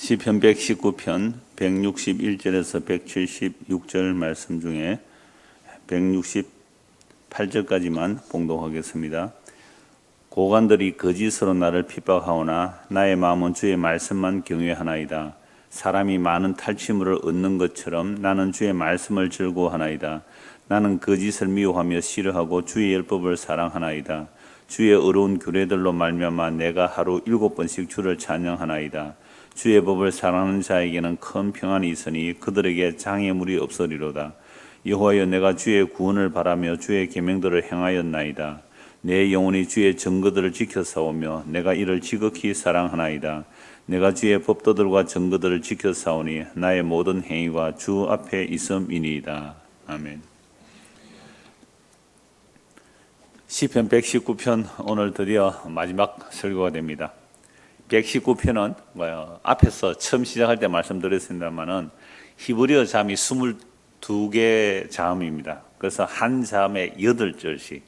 시편 119편 161절에서 176절 말씀 중에 168절까지만 봉독하겠습니다. 고관들이 거짓으로 나를 핍박하오나 나의 마음은 주의 말씀만 경외하나이다. 사람이 많은 탈취물을 얻는 것처럼 나는 주의 말씀을 즐거워하나이다. 나는 거짓을 미워하며 싫어하고 주의 율법을 사랑하나이다. 주의 어려운 규례들로 말미암아 내가 하루 7번씩 주를 찬양하나이다. 주의 법을 사랑하는 자에게는 큰 평안이 있으니 그들에게 장애물이 없으리로다. 여호와여, 내가 주의 구원을 바라며 주의 계명들을 행하였나이다. 내 영혼이 주의 증거들을 지켜싸우며 내가 이를 지극히 사랑하나이다. 내가 주의 법도들과 증거들을 지켜싸우니 나의 모든 행위가 주 앞에 있음이니이다. 아멘. 시편 119편 오늘 드디어 마지막 설교가 됩니다. 119편은 앞에서 처음 시작할 때 말씀드렸습니다만은 히브리어 자음이 22개 자음입니다. 그래서 한 자음에 8절씩.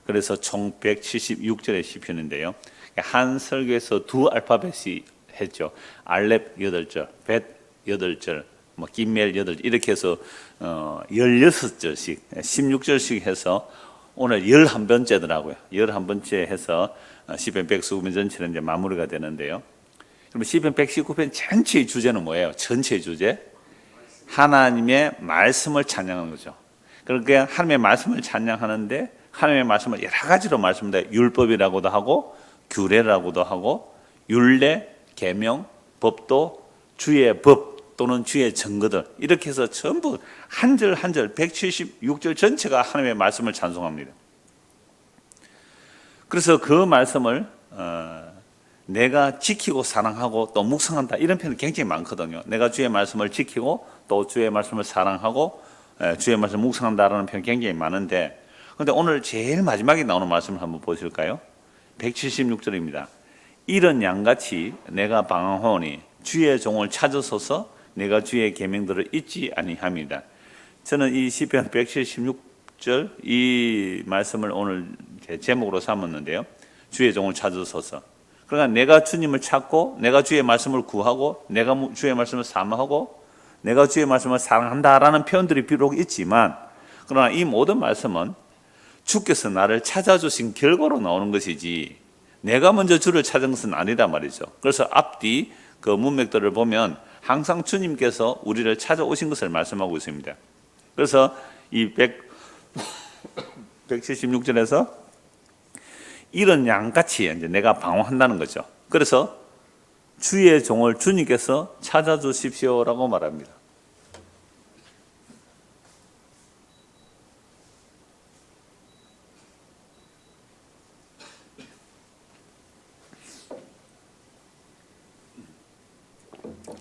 그래서 총 176절의 시편인데요. 한 설교에서 두 알파벳이 했죠. 알렙 8절, 벳 8절, 김멜 8절 이렇게 해서 16절씩, 16절씩 해서 오늘 11번째더라고요. 11번째 해서 시편 119편 전체는 이제 마무리가 되는데요. 그럼 시편 119편 전체의 주제는 뭐예요? 전체의 주제? 하나님의 말씀을 찬양하는 거죠. 그러니까 하나님의 말씀을 찬양하는데 하나님의 말씀을 여러 가지로 말씀합니다. 율법이라고도 하고 규례라고도 하고 율례, 계명, 법도, 주의 법 또는 주의 증거들 이렇게 해서 전부 한 절 한 절 176절 전체가 하나님의 말씀을 찬송합니다. 그래서 그 말씀을 내가 지키고 사랑하고 또 묵상한다 이런 표현이 굉장히 많거든요. 내가 주의 말씀을 지키고 또 주의 말씀을 사랑하고 주의 말씀을 묵상한다라는 표현이 굉장히 많은데 그런데 오늘 제일 마지막에 나오는 말씀을 한번 보실까요? 176절입니다. 이런 양같이 내가 방황하오니 주의 종을 찾으소서 내가 주의 계명들을 잊지 아니함이다. 저는 이 시편 176절 이 말씀을 오늘 제 제목으로 삼았는데요. 주의 종을 찾으소서. 그러니까 내가 주님을 찾고 내가 주의 말씀을 구하고 내가 주의 말씀을 사모하고 내가 주의 말씀을 사랑한다라는 표현들이 비록 있지만 그러나 이 모든 말씀은 주께서 나를 찾아주신 결과로 나오는 것이지 내가 먼저 주를 찾은 것은 아니다 말이죠. 그래서 앞뒤 그 문맥들을 보면 항상 주님께서 우리를 찾아오신 것을 말씀하고 있습니다. 그래서 이 176절에서 이런 양같이 이제 내가 방황한다는 거죠. 그래서 주의 종을 주님께서 찾아주십시오라고 말합니다.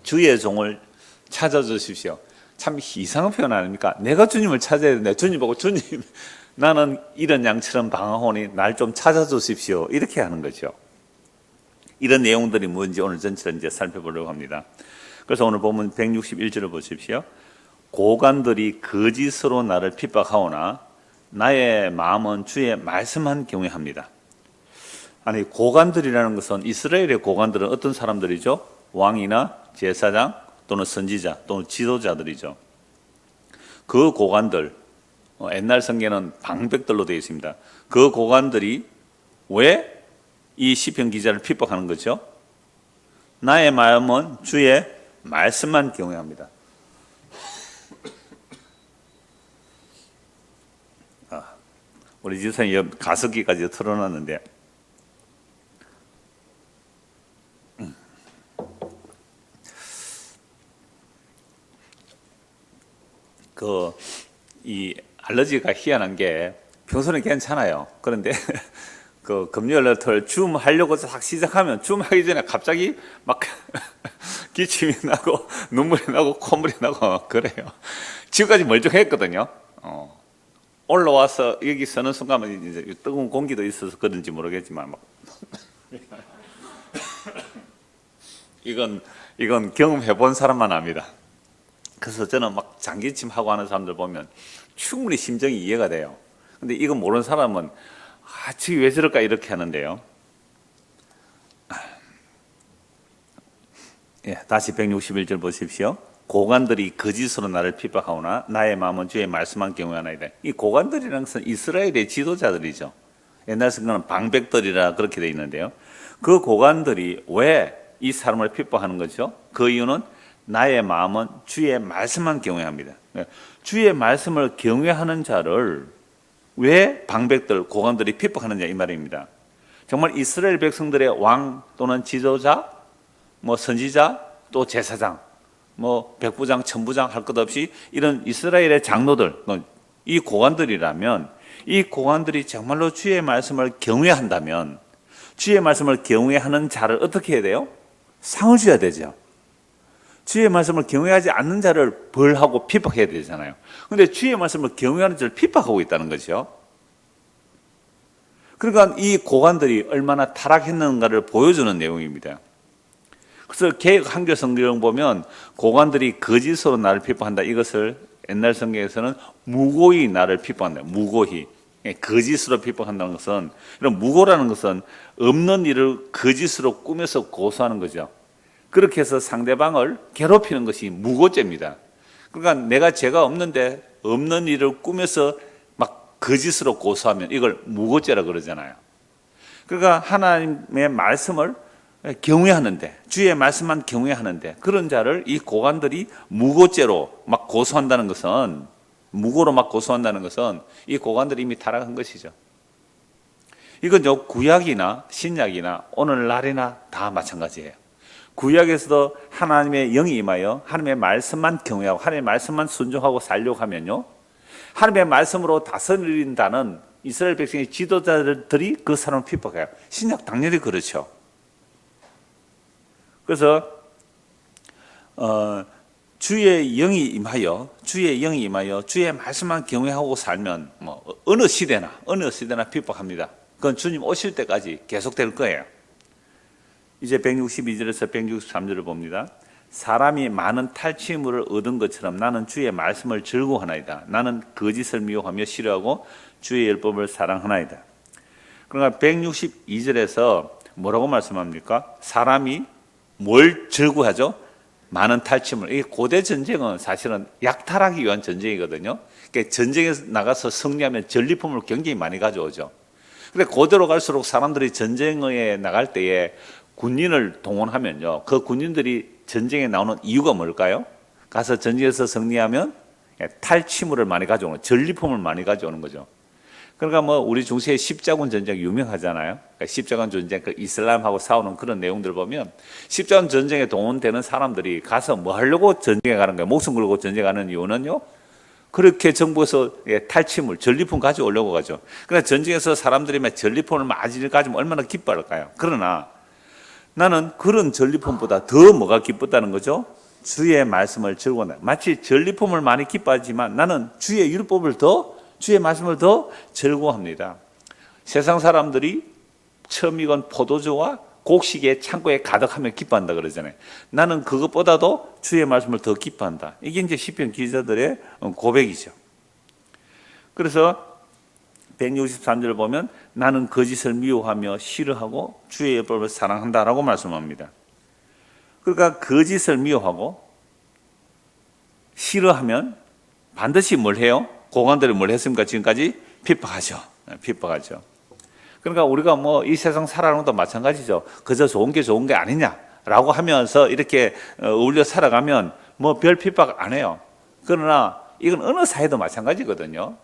주의 종을 찾아주십시오. 참 이상한 표현 아닙니까? 내가 주님을 찾아야 되는데 주님 보고 주님 나는 이런 양처럼 방황하오니 날 좀 찾아주십시오. 이렇게 하는 거죠. 이런 내용들이 뭔지 오늘 전체를 이제 살펴보려고 합니다. 그래서 오늘 보면 161절을 보십시오. 고관들이 거짓으로 나를 핍박하오나 나의 마음은 주의 말씀만 경외합니다. 아니 고관들이라는 것은 이스라엘의 고관들은 어떤 사람들이죠? 왕이나 제사장 또는 선지자 또는 지도자들이죠. 그 고관들 옛날 성경에는 방백들로 되어 있습니다. 그 고관들이 왜 이 시편 기자를 핍박하는 거죠? 나의 마음은 주의 말씀만 경외합니다. 우리 집사님 가습기까지 틀어놨는데 이 알러지가 희한한 게 평소는 괜찮아요. 그런데 그 금요일 날 줌 하려고 딱 시작하면 줌 하기 전에 갑자기 막 기침이 나고 눈물이 나고 콧물이 나고 그래요. 지금까지 멀쩡했거든요. 올라와서 여기 서는 순간 이제 뜨거운 공기도 있어서 그런지 모르겠지만 막 이건 경험해본 사람만 압니다. 그래서 저는 막 장기침하고 하는 사람들 보면 충분히 심정이 이해가 돼요. 근데 이거 모르는 사람은 지금 왜 저럴까 이렇게 하는데요. 다시 161절 보십시오. 고관들이 거짓으로 나를 핍박하오나 나의 마음은 주의 말씀만 경외하나이다. 이 고관들이라는 것은 이스라엘의 지도자들이죠. 옛날 성경은 방백들이라 그렇게 되어 있는데요. 그 고관들이 왜 이 사람을 핍박하는 거죠? 그 이유는 나의 마음은 주의 말씀만 경외합니다. 주의 말씀을 경외하는 자를 왜 방백들, 고관들이 핍박하느냐 이 말입니다. 정말 이스라엘 백성들의 왕 또는 지도자, 뭐 선지자, 또 제사장, 뭐 백부장, 천부장 할 것 없이 이런 이스라엘의 장로들, 이 고관들이라면 이 고관들이 정말로 주의 말씀을 경외한다면 주의 말씀을 경외하는 자를 어떻게 해야 돼요? 상을 줘야 되죠. 주의 말씀을 경외하지 않는 자를 벌하고 핍박해야 되잖아요. 그런데 주의 말씀을 경외하는 자를 핍박하고 있다는 거죠. 그러니까 이 고관들이 얼마나 타락했는가를 보여주는 내용입니다. 그래서 개역 한글 성경 보면 고관들이 거짓으로 나를 핍박한다. 이것을 옛날 성경에서는 무고히 나를 핍박한다. 무고히. 거짓으로 핍박한다는 것은, 이런 무고라는 것은 없는 일을 거짓으로 꾸며서 고소하는 거죠. 그렇게 해서 상대방을 괴롭히는 것이 무고죄입니다. 그러니까 내가 죄가 없는데 없는 일을 꾸며서 막 거짓으로 고소하면 이걸 무고죄라 그러잖아요. 그러니까 하나님의 말씀을 경외하는데, 주의 말씀만 경외하는데 그런 자를 이 고관들이 무고죄로 막 고소한다는 것은, 무고로 막 고소한다는 것은 이 고관들이 이미 타락한 것이죠. 이건요, 구약이나 신약이나 오늘날이나 다 마찬가지예요. 구약에서도 하나님의 영이 임하여 하나님의 말씀만 경외하고 하나님의 말씀만 순종하고 살려고 하면요, 하나님의 말씀으로 다스린다는 이스라엘 백성의 지도자들이 그 사람을 핍박해요. 신약 당연히 그렇죠. 그래서 주의 영이 임하여 주의 말씀만 경외하고 살면 뭐 어느 시대나 핍박합니다. 그건 주님 오실 때까지 계속될 거예요. 이제 162절에서 163절을 봅니다. 사람이 많은 탈취물을 얻은 것처럼 나는 주의 말씀을 즐거워하나이다. 나는 거짓을 미워하며 싫어하고 주의 율법을 사랑하나이다. 그러니까 162절에서 뭐라고 말씀합니까? 사람이 뭘 즐거워하죠? 많은 탈취물. 이 고대 전쟁은 사실은 약탈하기 위한 전쟁이거든요. 그러니까 전쟁에 나가서 승리하면 전리품을 굉장히 많이 가져오죠. 근데 고대로 갈수록 사람들이 전쟁에 나갈 때에 군인을 동원하면요, 그 군인들이 전쟁에 나오는 이유가 뭘까요? 가서 전쟁에서 승리하면 탈취물을 많이 가져오는, 전리품을 많이 가져오는 거죠. 그러니까 뭐 우리 중세의 십자군 전쟁 유명하잖아요. 그러니까 십자군 전쟁, 그 이슬람하고 싸우는 그런 내용들 보면 십자군 전쟁에 동원되는 사람들이 가서 뭐 하려고 전쟁에 가는 거예요? 목숨 걸고 전쟁하는 이유는요, 그렇게 정부에서 탈취물, 전리품 가져오려고 가죠. 그러나 전쟁에서 사람들이 막 전리품을 많이 가지면 얼마나 기뻐할까요? 그러나 나는 그런 전리품보다 더 뭐가 기뻤다는 거죠? 주의 말씀을 즐거워한다. 마치 전리품을 많이 기뻐하지만 나는 주의 율법을 주의 말씀을 더 즐거워합니다. 세상 사람들이 처음 익은 포도주와 곡식의 창고에 가득하며 기뻐한다 그러잖아요. 나는 그것보다도 주의 말씀을 더 기뻐한다. 이게 이제 시편 기자들의 고백이죠. 그래서 163절을 보면 나는 거짓을 미워하며 싫어하고 주의 율법을 사랑한다라고 말씀합니다. 그러니까 거짓을 미워하고 싫어하면 반드시 뭘 해요? 고관들이 뭘 했습니까? 지금까지 핍박하죠. 그러니까 우리가 뭐 이 세상 살아가는 것도 마찬가지죠. 그저 좋은 게 아니냐라고 하면서 이렇게 어울려 살아가면 뭐 별 핍박 안 해요. 그러나 이건 어느 사회도 마찬가지거든요.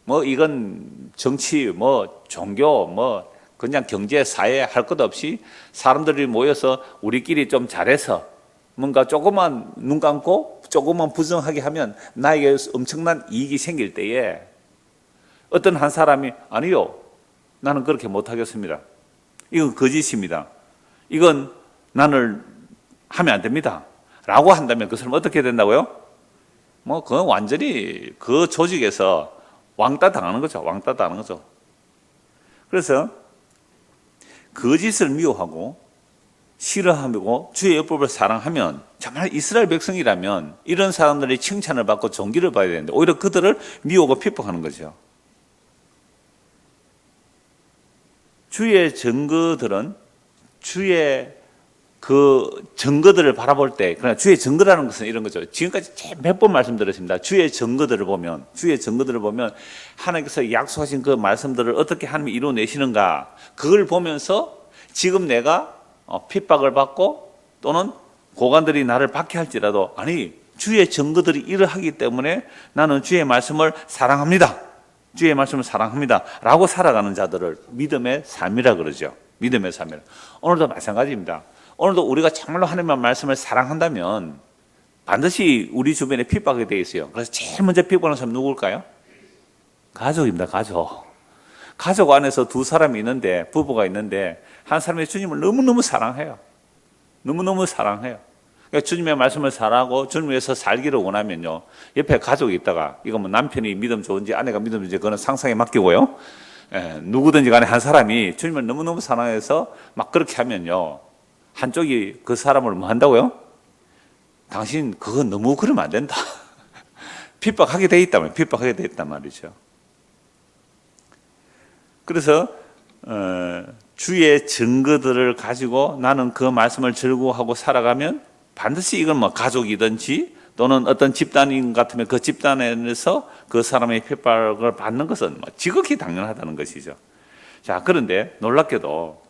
뭐 이건 정치, 뭐 종교, 뭐 그냥 경제, 사회 할 것 없이 사람들이 모여서 우리끼리 좀 잘해서 뭔가 조금만 눈 감고 조금만 부정하게 하면 나에게 엄청난 이익이 생길 때에 어떤 한 사람이 아니요, 나는 그렇게 못하겠습니다. 이건 거짓입니다. 이건 나는 하면 안 됩니다. 라고 한다면 그 사람은 어떻게 된다고요? 뭐 그건 완전히 그 조직에서 왕따 당하는 거죠. 그래서 거짓을 미워하고 싫어하고 주의 율법을 사랑하면 정말 이스라엘 백성이라면 이런 사람들이 칭찬을 받고 존귀를 받아야 되는데 오히려 그들을 미워하고 핍박하는 거죠. 주의 증거들은 주의 그 증거들을 바라볼 때, 그러나 주의 증거라는 것은 이런 거죠. 지금까지 몇 번 말씀드렸습니다. 주의 증거들을 보면 하나님께서 약속하신 그 말씀들을 어떻게 하나님이 이루어내시는가, 그걸 보면서 지금 내가 핍박을 받고 또는 고관들이 나를 박해할지라도, 아니, 주의 증거들이 이러하기 때문에 나는 주의 말씀을 사랑합니다. 주의 말씀을 사랑합니다. 라고 살아가는 자들을 믿음의 삶이라 그러죠. 믿음의 삶이라. 오늘도 마찬가지입니다. 오늘도 우리가 정말로 하나님의 말씀을 사랑한다면 반드시 우리 주변에 핍박이 되어 있어요. 그래서 제일 먼저 핍박하는 사람은 누굴까요? 가족입니다. 가족 안에서 두 사람이 있는데, 부부가 있는데 한 사람이 주님을 너무너무 사랑해요. 너무너무 사랑해요. 그러니까 주님의 말씀을 사랑하고 주님을 위해서 살기를 원하면요, 옆에 가족이 있다가, 이거 뭐 남편이 믿음 좋은지 아내가 믿음 좋은지 그거는 상상에 맡기고요, 누구든지 간에 한 사람이 주님을 너무너무 사랑해서 막 그렇게 하면요, 한쪽이 그 사람을 뭐 한다고요? 당신 그거 너무 그러면 안 된다. 핍박하게 돼 있단 말이죠. 그래서 주의 증거들을 가지고 나는 그 말씀을 즐거워하고 살아가면 반드시 이건 뭐 가족이든지 또는 어떤 집단인 같으면 그 집단에서 그 사람의 핍박을 받는 것은 뭐 지극히 당연하다는 것이죠. 자, 그런데 놀랍게도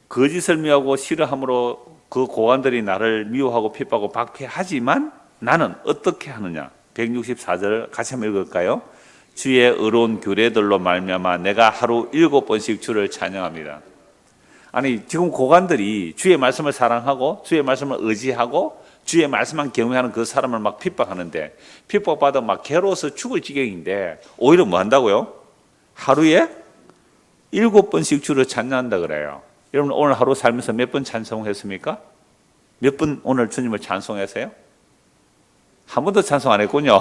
거짓을 미워하고 싫어함으로 그 고관들이 나를 미워하고 핍박하고 박해하지만 나는 어떻게 하느냐. 164절 같이 한번 읽을까요? 주의 의로운 규례들로 말미암아 내가 하루 7번씩 주를 찬양합니다. 아니, 지금 고관들이 주의 말씀을 사랑하고 주의 말씀을 의지하고 주의 말씀만 경외하는 그 사람을 막 핍박하는데, 핍박받아 막 괴로워서 죽을 지경인데 오히려 뭐 한다고요? 하루에 7번씩 주를 찬양한다 그래요. 여러분, 오늘 하루 살면서 몇 번 찬송했습니까? 몇 번 오늘 주님을 찬송했어요? 한 번도 찬송 안 했군요.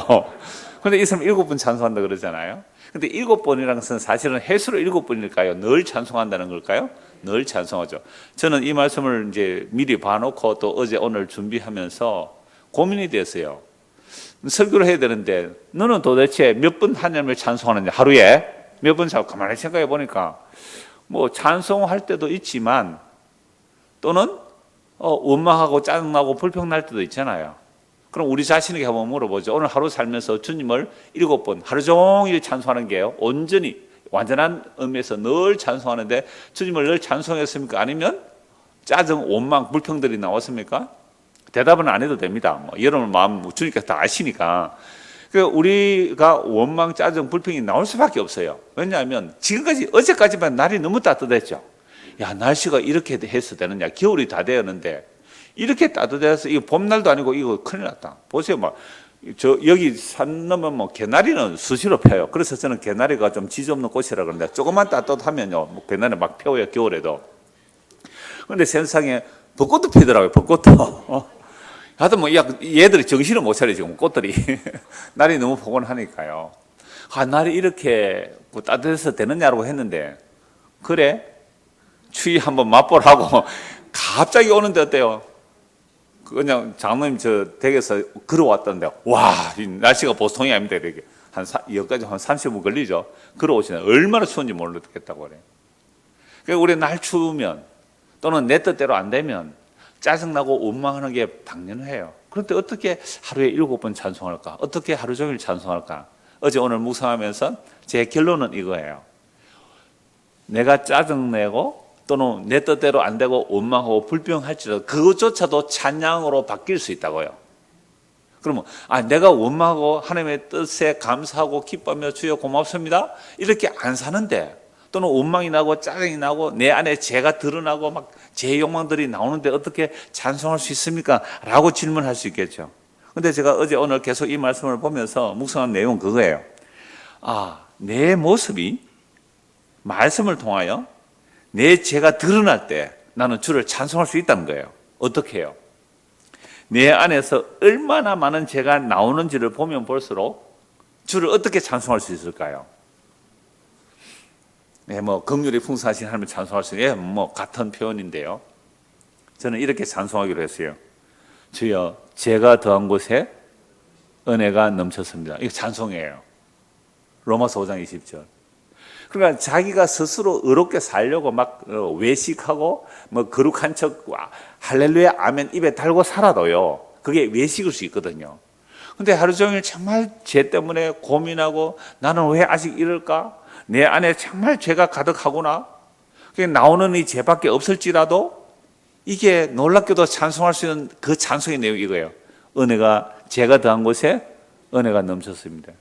그런데 이 사람 7번 찬송한다 그러잖아요. 근데 7번이라는 것은 사실은 횟수로 7번일까요? 늘 찬송한다는 걸까요? 늘 찬송하죠. 저는 이 말씀을 이제 미리 봐놓고 또 어제 오늘 준비하면서 고민이 됐어요. 설교를 해야 되는데 너는 도대체 몇 번 하나님을 찬송하느냐? 하루에 몇 번 찬송? 가만히 생각해 보니까 뭐 찬송할 때도 있지만 또는 원망하고 짜증나고 불평날 때도 있잖아요. 그럼 우리 자신에게 한번 물어보죠. 오늘 하루 살면서 주님을 7번 하루 종일 찬송하는 게요, 온전히 완전한 의미에서 늘 찬송하는데 주님을 늘 찬송했습니까? 아니면 짜증, 원망, 불평들이 나왔습니까? 대답은 안 해도 됩니다. 뭐 여러분 마음 주님께서 다 아시니까. 우리가 원망, 짜증, 불평이 나올 수밖에 없어요. 왜냐하면 지금까지, 어제까지만 날이 너무 따뜻했죠. 야, 날씨가 이렇게 해서 되느냐? 겨울이 다 되었는데 이렇게 따뜻해서 이거 봄날도 아니고 이거 큰일 났다. 보세요, 여기 산 넘으면 뭐 개나리는 수시로 펴요. 그래서 저는 개나리가 좀 지지 없는 꽃이라 그러는데 조금만 따뜻하면요, 뭐 개나리 막 펴요, 겨울에도. 그런데 세상에 벚꽃도 피더라고요, 벚꽃도. 하여튼 뭐 얘들이 정신을 못 차려 지금 꽃들이. 날이 너무 포근하니까요. 날이 이렇게 뭐 따뜻해서 되느냐고 했는데, 그래 추위 한번 맛보라고 갑자기 오는데 어때요? 그냥 장로님 저 댁에서 걸어왔던데, 와, 이 날씨가 보통이 아닙니다. 이렇게 여기까지 한 30분 걸리죠. 걸어오시네. 얼마나 추운지 모르겠다고 그래요. 그러니까 우리 날 추우면 또는 내 뜻대로 안 되면 짜증나고 원망하는 게 당연해요. 그런데 어떻게 하루에 7번 찬송할까? 어떻게 하루 종일 찬송할까? 어제 오늘 묵상하면서 제 결론은 이거예요. 내가 짜증내고 또는 내 뜻대로 안 되고 원망하고 불평할지라도 그것조차도 찬양으로 바뀔 수 있다고요. 그러면 내가 원망하고 하나님의 뜻에 감사하고 기뻐하며 주여 고맙습니다 이렇게 안 사는데, 또는 원망이 나고 짜증이 나고 내 안에 죄가 드러나고 막 제 욕망들이 나오는데 어떻게 찬송할 수 있습니까? 라고 질문할 수 있겠죠. 근데 제가 어제 오늘 계속 이 말씀을 보면서 묵상한 내용은 그거예요. 내 모습이 말씀을 통하여 내 죄가 드러날 때 나는 주를 찬송할 수 있다는 거예요. 어떻게 해요? 내 안에서 얼마나 많은 죄가 나오는지를 보면 볼수록 주를 어떻게 찬송할 수 있을까요? 뭐 긍휼이 풍성하신 하나님을 찬송할 수 있는, 뭐 같은 표현인데요. 저는 이렇게 찬송하기로 했어요. 주여, 죄가 더한 곳에 은혜가 넘쳤습니다. 이거 찬송이에요. 로마서 5장 20절. 그러니까 자기가 스스로 의롭게 살려고 막 외식하고 뭐 거룩한 척 할렐루야 아멘 입에 달고 살아도요, 그게 외식일 수 있거든요. 근데 하루 종일 정말 죄 때문에 고민하고 나는 왜 아직 이럴까? 내 안에 정말 죄가 가득하구나. 나오는 이 죄밖에 없을지라도 이게 놀랍게도 찬송할 수 있는 그 찬송의 내용이 이거예요. 은혜가 죄가 더한 곳에 은혜가 넘쳤습니다.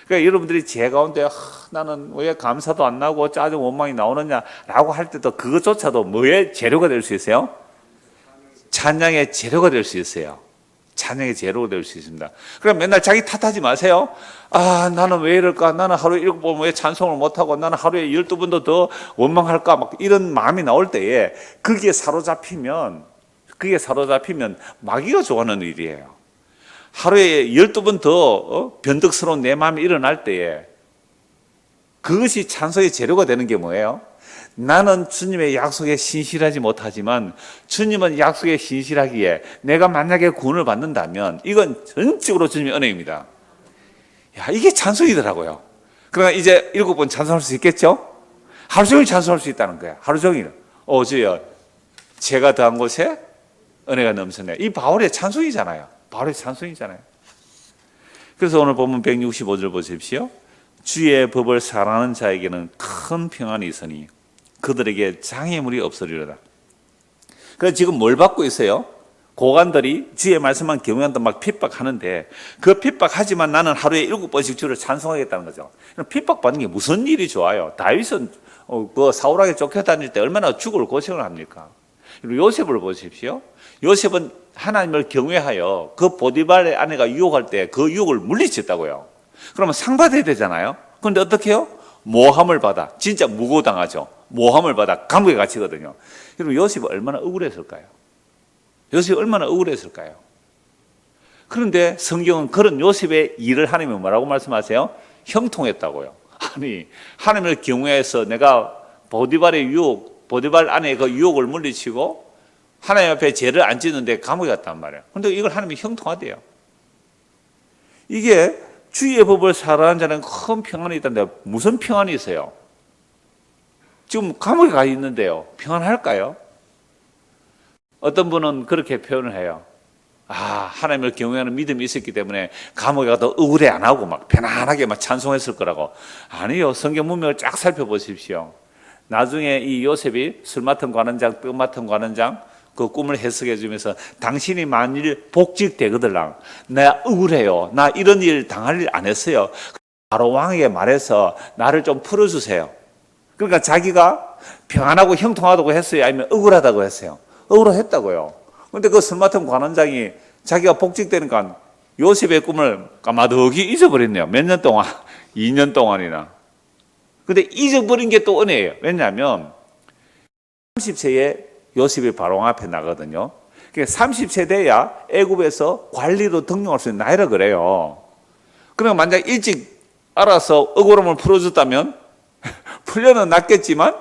그러니까 여러분들이 죄 가운데 나는 왜 감사도 안 나고 짜증 원망이 나오느냐라고 할 때도 그것조차도 뭐의 재료가 될 수 있어요? 찬양의 재료가 될 수 있어요. 찬양의 재료가 될 수 있습니다. 그럼 맨날 자기 탓하지 마세요. 아, 나는 왜 이럴까? 나는 하루에 7번 왜 찬송을 못하고 나는 하루에 12번도 더 원망할까? 막 이런 마음이 나올 때에 그게 사로잡히면 마귀가 좋아하는 일이에요. 하루에 12번 더 변덕스러운 내 마음이 일어날 때에 그것이 찬송의 재료가 되는 게 뭐예요? 나는 주님의 약속에 신실하지 못하지만 주님은 약속에 신실하기에 내가 만약에 구원을 받는다면 이건 전적으로 주님의 은혜입니다. 야, 이게 찬송이더라고요. 그러나 이제 7번 찬송할 수 있겠죠? 하루 종일 찬송할 수 있다는 거야. 하루 종일. 주여, 죄가 더한 곳에 은혜가 넘쳤네. 이 바울의 찬송이잖아요. 바울의 찬송이잖아요. 그래서 오늘 본문 165절 보십시오. 주의 법을 사랑하는 자에게는 큰 평안이 있으니 그들에게 장애물이 없으리로다. 그래서 지금 뭘 받고 있어요? 고관들이 주의 말씀만 경외한다 막 핍박하는데 그 핍박하지만 나는 하루에 7번씩 주를 찬송하겠다는 거죠. 핍박받는 게 무슨 일이 좋아요? 다윗은 그 사울에게 쫓겨다닐 때 얼마나 죽을 고생을 합니까? 그리고 요셉을 보십시오. 요셉은 하나님을 경외하여 그 보디발의 아내가 유혹할 때 그 유혹을 물리쳤다고요. 그러면 상 받아야 되잖아요. 그런데 어떻게 해요? 모함을 받아. 진짜 무고당하죠. 모함을 받아 감옥에 갇히거든요. 그럼 요셉이 얼마나 억울했을까요? 요셉이 얼마나 억울했을까요? 그런데 성경은 그런 요셉의 일을 하나님이 뭐라고 말씀하세요? 형통했다고요. 아니, 하나님을 경외해서 내가 보디발 아내의 그 유혹을 물리치고 하나님 앞에 죄를 안 짓는데 감옥에 갔단 말이에요. 그런데 이걸 하나님이 형통하대요. 이게 주의 법을 사랑하는 자는 큰 평안이 있다는데 무슨 평안이 있어요? 지금 감옥에 가 있는데요. 평안할까요? 어떤 분은 그렇게 표현을 해요. 하나님을 경외하는 믿음이 있었기 때문에 감옥에 가도 억울해 안 하고 막 편안하게 막 찬송했을 거라고. 아니요. 성경 문맥을 쫙 살펴보십시오. 나중에 이 요셉이 술 맡은 관원장, 떡 맡은 관원장 그 꿈을 해석해 주면서 당신이 만일 복직되거들랑 나 억울해요. 나 이런 일 당할 일 안 했어요. 바로 왕에게 말해서 나를 좀 풀어주세요. 그러니까 자기가 평안하고 형통하다고 했어요? 아니면 억울하다고 했어요? 억울했다고요. 그런데 그 술 맡은 관원장이 자기가 복직되니까 요셉의 꿈을 까마득히 잊어버렸네요. 몇 년 동안? 2년 동안이나. 근데 잊어버린 게 또 은혜예요. 왜냐하면 30세에 요셉이 바로 앞에 나거든요. 30세 돼야 애굽에서 관리로 등용할 수 있는 나이라 그래요. 그러면 만약 일찍 알아서 억울함을 풀어줬다면 풀려는 낫겠지만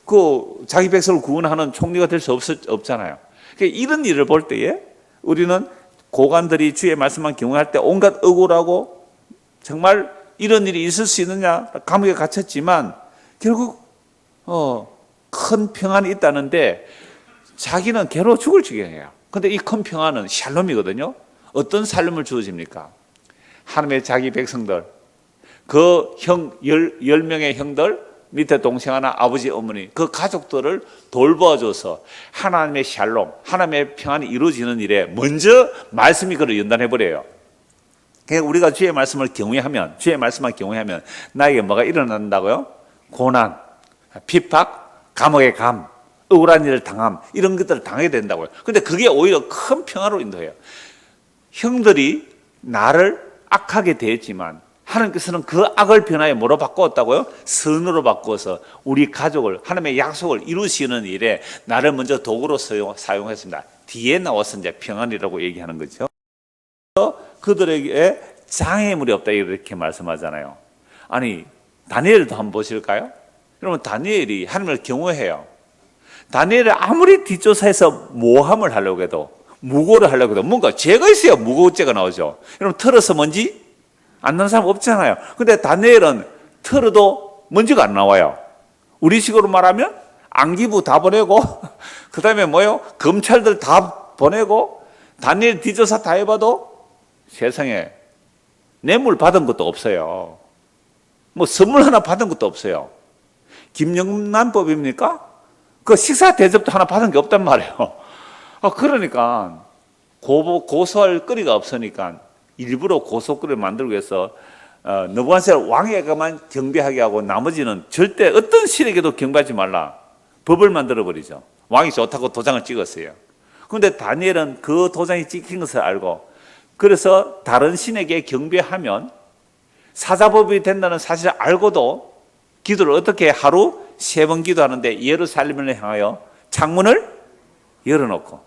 그 자기 백성을 구원하는 총리가 될 수 없잖아요. 이런 일을 볼 때에 우리는 고관들이 주의 말씀만 경외할 때 온갖 억울하고 정말 이런 일이 있을 수 있느냐 감옥에 갇혔지만 결국 큰 평안이 있다는데 자기는 괴로워 죽을 지경이에요. 그런데 이 큰 평안은 샬롬이거든요. 어떤 샬롬을 주어집니까? 하나님의 자기 백성들, 그 10명의 형들, 밑에 동생 하나, 아버지, 어머니, 그 가족들을 돌보아줘서 하나님의 샬롬, 하나님의 평안이 이루어지는 일에 먼저 말씀이 그를 연단해버려요. 그러니까 우리가 주의 말씀을 경외하면, 주의 말씀만 경외하면 나에게 뭐가 일어난다고요? 고난, 핍박, 감옥의 감, 억울한 일을 당함, 이런 것들을 당하게 된다고요. 근데 그게 오히려 큰 평화로 인도해요. 형들이 나를 악하게 대했지만 하나님께서는 그 악을 변화에 뭐로 바꾸었다고요? 선으로 바꾸어서 우리 가족을, 하나님의 약속을 이루시는 일에 나를 먼저 도구로 사용했습니다. 뒤에 나와서 이제 평안이라고 얘기하는 거죠. 그들에게 장애물이 없다 이렇게 말씀하잖아요. 아니, 다니엘도 한번 보실까요? 여러분, 다니엘이 하나님을 경외해요. 다니엘을 아무리 뒷조사해서 모함을 하려고 해도, 무고를 하려고 해도 뭔가 죄가 있어야 무고죄가 나오죠. 여러분, 털어서 뭔지 안 나는 사람 없잖아요. 근데 다니엘은 털어도 먼지가 안 나와요. 우리식으로 말하면 안기부 다 보내고 그 다음에 뭐요? 검찰들 다 보내고 다니엘 뒷조사 다 해봐도 세상에 뇌물 받은 것도 없어요. 뭐 선물 하나 받은 것도 없어요. 김영란법입니까? 그 식사 대접도 하나 받은 게 없단 말이에요. 그러니까 고소할 거리가 없으니까 일부러 고소거리를 만들기 위해서 느부갓네살 왕에게만 경배하게 하고 나머지는 절대 어떤 신에게도 경배하지 말라. 법을 만들어 버리죠. 왕이 좋다고 도장을 찍었어요. 그런데 다니엘은 그 도장이 찍힌 것을 알고 그래서 다른 신에게 경배하면 사자법이 된다는 사실을 알고도 기도를 어떻게 하루 3번 기도하는데 예루살렘을 향하여 창문을 열어놓고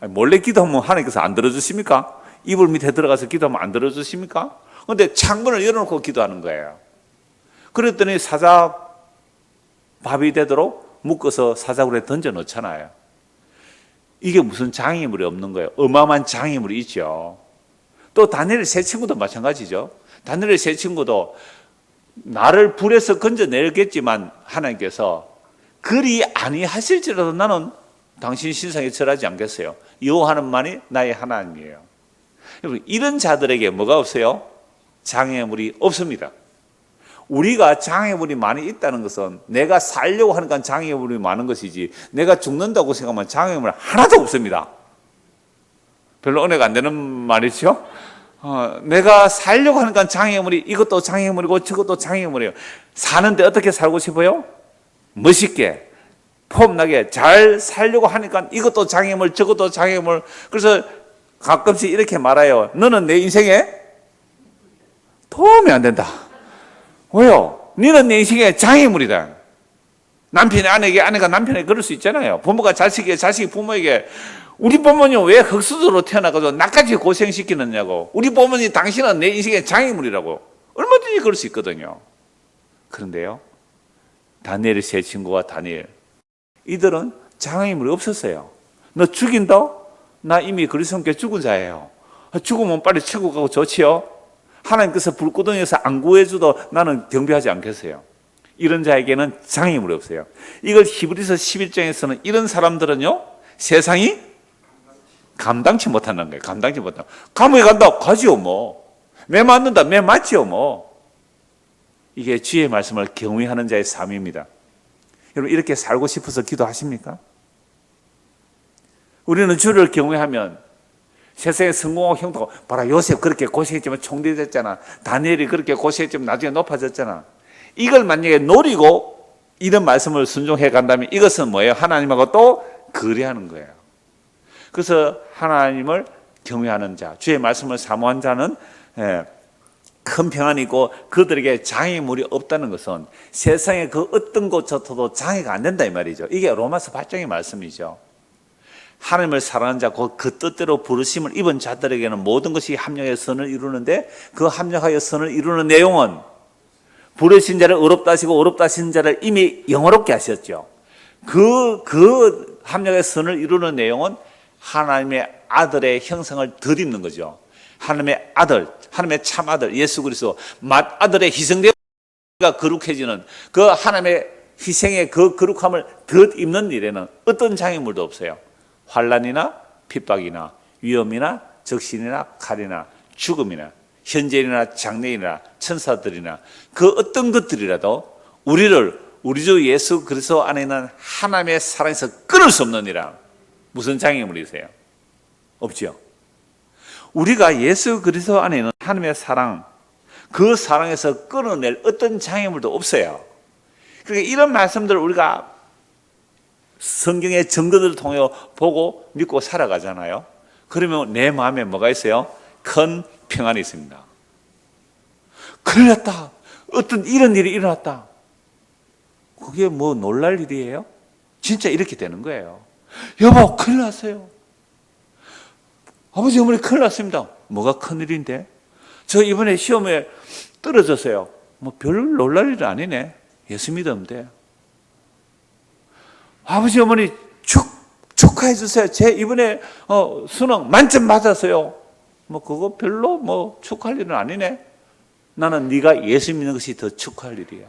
몰래 기도하면 하나님께서 안 들어주십니까? 이불 밑에 들어가서 기도하면 안 들어주십니까? 그런데 창문을 열어놓고 기도하는 거예요. 그랬더니 사자 밥이 되도록 묶어서 사자굴에 던져놓잖아요. 이게 무슨 장애물이 없는 거예요. 어마어마한 장애물이 있죠. 또 다니엘의 세 친구도 마찬가지죠. 다니엘의 세 친구도 나를 불에서 건져내겠지만 하나님께서 그리 아니하실지라도 나는 당신 신상에 절하지 않겠어요. 여호와만이 나의 하나님이에요. 여러분, 이런 자들에게 뭐가 없어요? 장애물이 없습니다. 우리가 장애물이 많이 있다는 것은 내가 살려고 하니까 장애물이 많은 것이지 내가 죽는다고 생각하면 장애물 하나도 없습니다. 별로 은혜가 안 되는 말이죠. 내가 살려고 하니까 장애물이 이것도 장애물이고 저것도 장애물이에요. 사는데 어떻게 살고 싶어요? 멋있게 폼나게 잘 살려고 하니까 이것도 장애물 저것도 장애물. 그래서 가끔씩 이렇게 말해요. 너는 내 인생에 도움이 안 된다. 왜요? 너는 내 인생에 장애물이다. 남편이 아내에게, 아내가 남편에게 그럴 수 있잖아요. 부모가 자식에게, 자식이 부모에게 우리 부모님 왜 흙수저로 태어나가지고 나까지 고생시키느냐고. 우리 부모님 당신은 내 인생의 장애물이라고. 얼마든지 그럴 수 있거든요. 그런데요, 다니엘의 세 친구와 다니엘, 이들은 장애물이 없었어요. 너 죽인다? 나 이미 그리스도께 죽은 자예요. 죽으면 빨리 천국 가고 좋지요. 하나님께서 불구덩이에서 안 구해줘도 나는 경배하지 않겠어요. 이런 자에게는 장애물이 없어요. 이걸 히브리서 11장에서는 이런 사람들은요, 세상이 감당치 못하는 거예요. 감당치 못하는. 감옥에 간다? 가지요 뭐. 매 맞는다? 매 맞지요 뭐. 이게 주의 말씀을 경외하는 자의 삶입니다. 여러분, 이렇게 살고 싶어서 기도하십니까? 우리는 주를 경외하면 세상에 성공하고 형통하고, 봐라, 요셉 그렇게 고생했지만 총리 됐잖아. 다니엘이 그렇게 고생했지만 나중에 높아졌잖아. 이걸 만약에 노리고 이런 말씀을 순종해 간다면 이것은 뭐예요? 하나님하고 또 거래하는 거예요. 그래서 하나님을 경외하는 자, 주의 말씀을 사모한 자는 큰 평안이 있고 그들에게 장애물이 없다는 것은 세상에 그 어떤 것조차도 장애가 안 된다 이 말이죠. 이게 로마서 8장의 말씀이죠. 하나님을 사랑하는 자, 그 뜻대로 부르심을 입은 자들에게는 모든 것이 합력하여 선을 이루는데 그 합력하여 선을 이루는 내용은 부르신 자를 어렵다 하시고 어렵다 하신 자를 이미 영어롭게 하셨죠. 그 합력의 선을 이루는 내용은 하나님의 아들의 형상을 덧입는 거죠. 하나님의 아들, 하나님의 참 아들 예수 그리스도 맏아들의 희생되가 거룩해지는 그 하나님의 희생의 그 거룩함을 덧입는 일에는 어떤 장애물도 없어요. 환난이나 핍박이나 위험이나 적신이나 칼이나 죽음이나 현재이나 장래이나 천사들이나 그 어떤 것들이라도 우리 주 예수 그리스도 안에 있는 하나님의 사랑에서 끊을 수 없는 이라. 무슨 장애물이세요? 없죠. 우리가 예수 그리스도 안에 있는 하나님의 사랑, 그 사랑에서 끊어낼 어떤 장애물도 없어요. 그러니까 이런 말씀들을 우리가 성경의 증거들을 통해 보고 믿고 살아가잖아요. 그러면 내 마음에 뭐가 있어요? 큰 평안이 있습니다. 큰일 났다. 어떤 이런 일이 일어났다. 그게 뭐 놀랄 일이에요? 진짜 이렇게 되는 거예요. 여보, 큰일 났어요. 아버지, 어머니 큰일 났습니다. 뭐가 큰일인데? 저 이번에 시험에 떨어졌어요. 뭐 별 놀랄 일은 아니네. 예수 믿으면 돼. 아버지, 어머니 축하해 주세요. 제 이번에 수능 만점 받았어요. 뭐 그거 별로 뭐 축하할 일은 아니네. 나는 네가 예수 믿는 것이 더 축하할 일이야.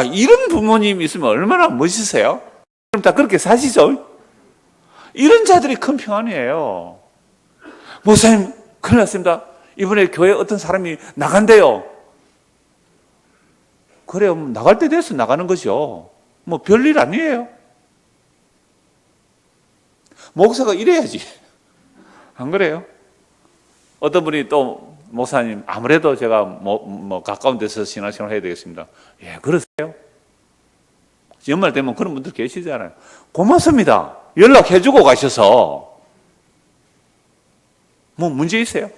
이런 부모님이 있으면 얼마나 멋있어요? 그럼 다 그렇게 사시죠? 이런 자들이 큰 평안이에요. 목사님, 큰일 났습니다. 이번에 교회 어떤 사람이 나간대요. 그래요. 나갈 때 돼서 나가는 거죠. 뭐 별일 아니에요. 목사가 이래야지. 안 그래요? 어떤 분이 또 목사님, 아무래도 제가 뭐 가까운 데서 신앙생활 해야 되겠습니다. 예, 그러세요? 연말 되면 그런 분들 계시잖아요. 고맙습니다. 연락해주고 가셔서. 뭐 문제 있어요?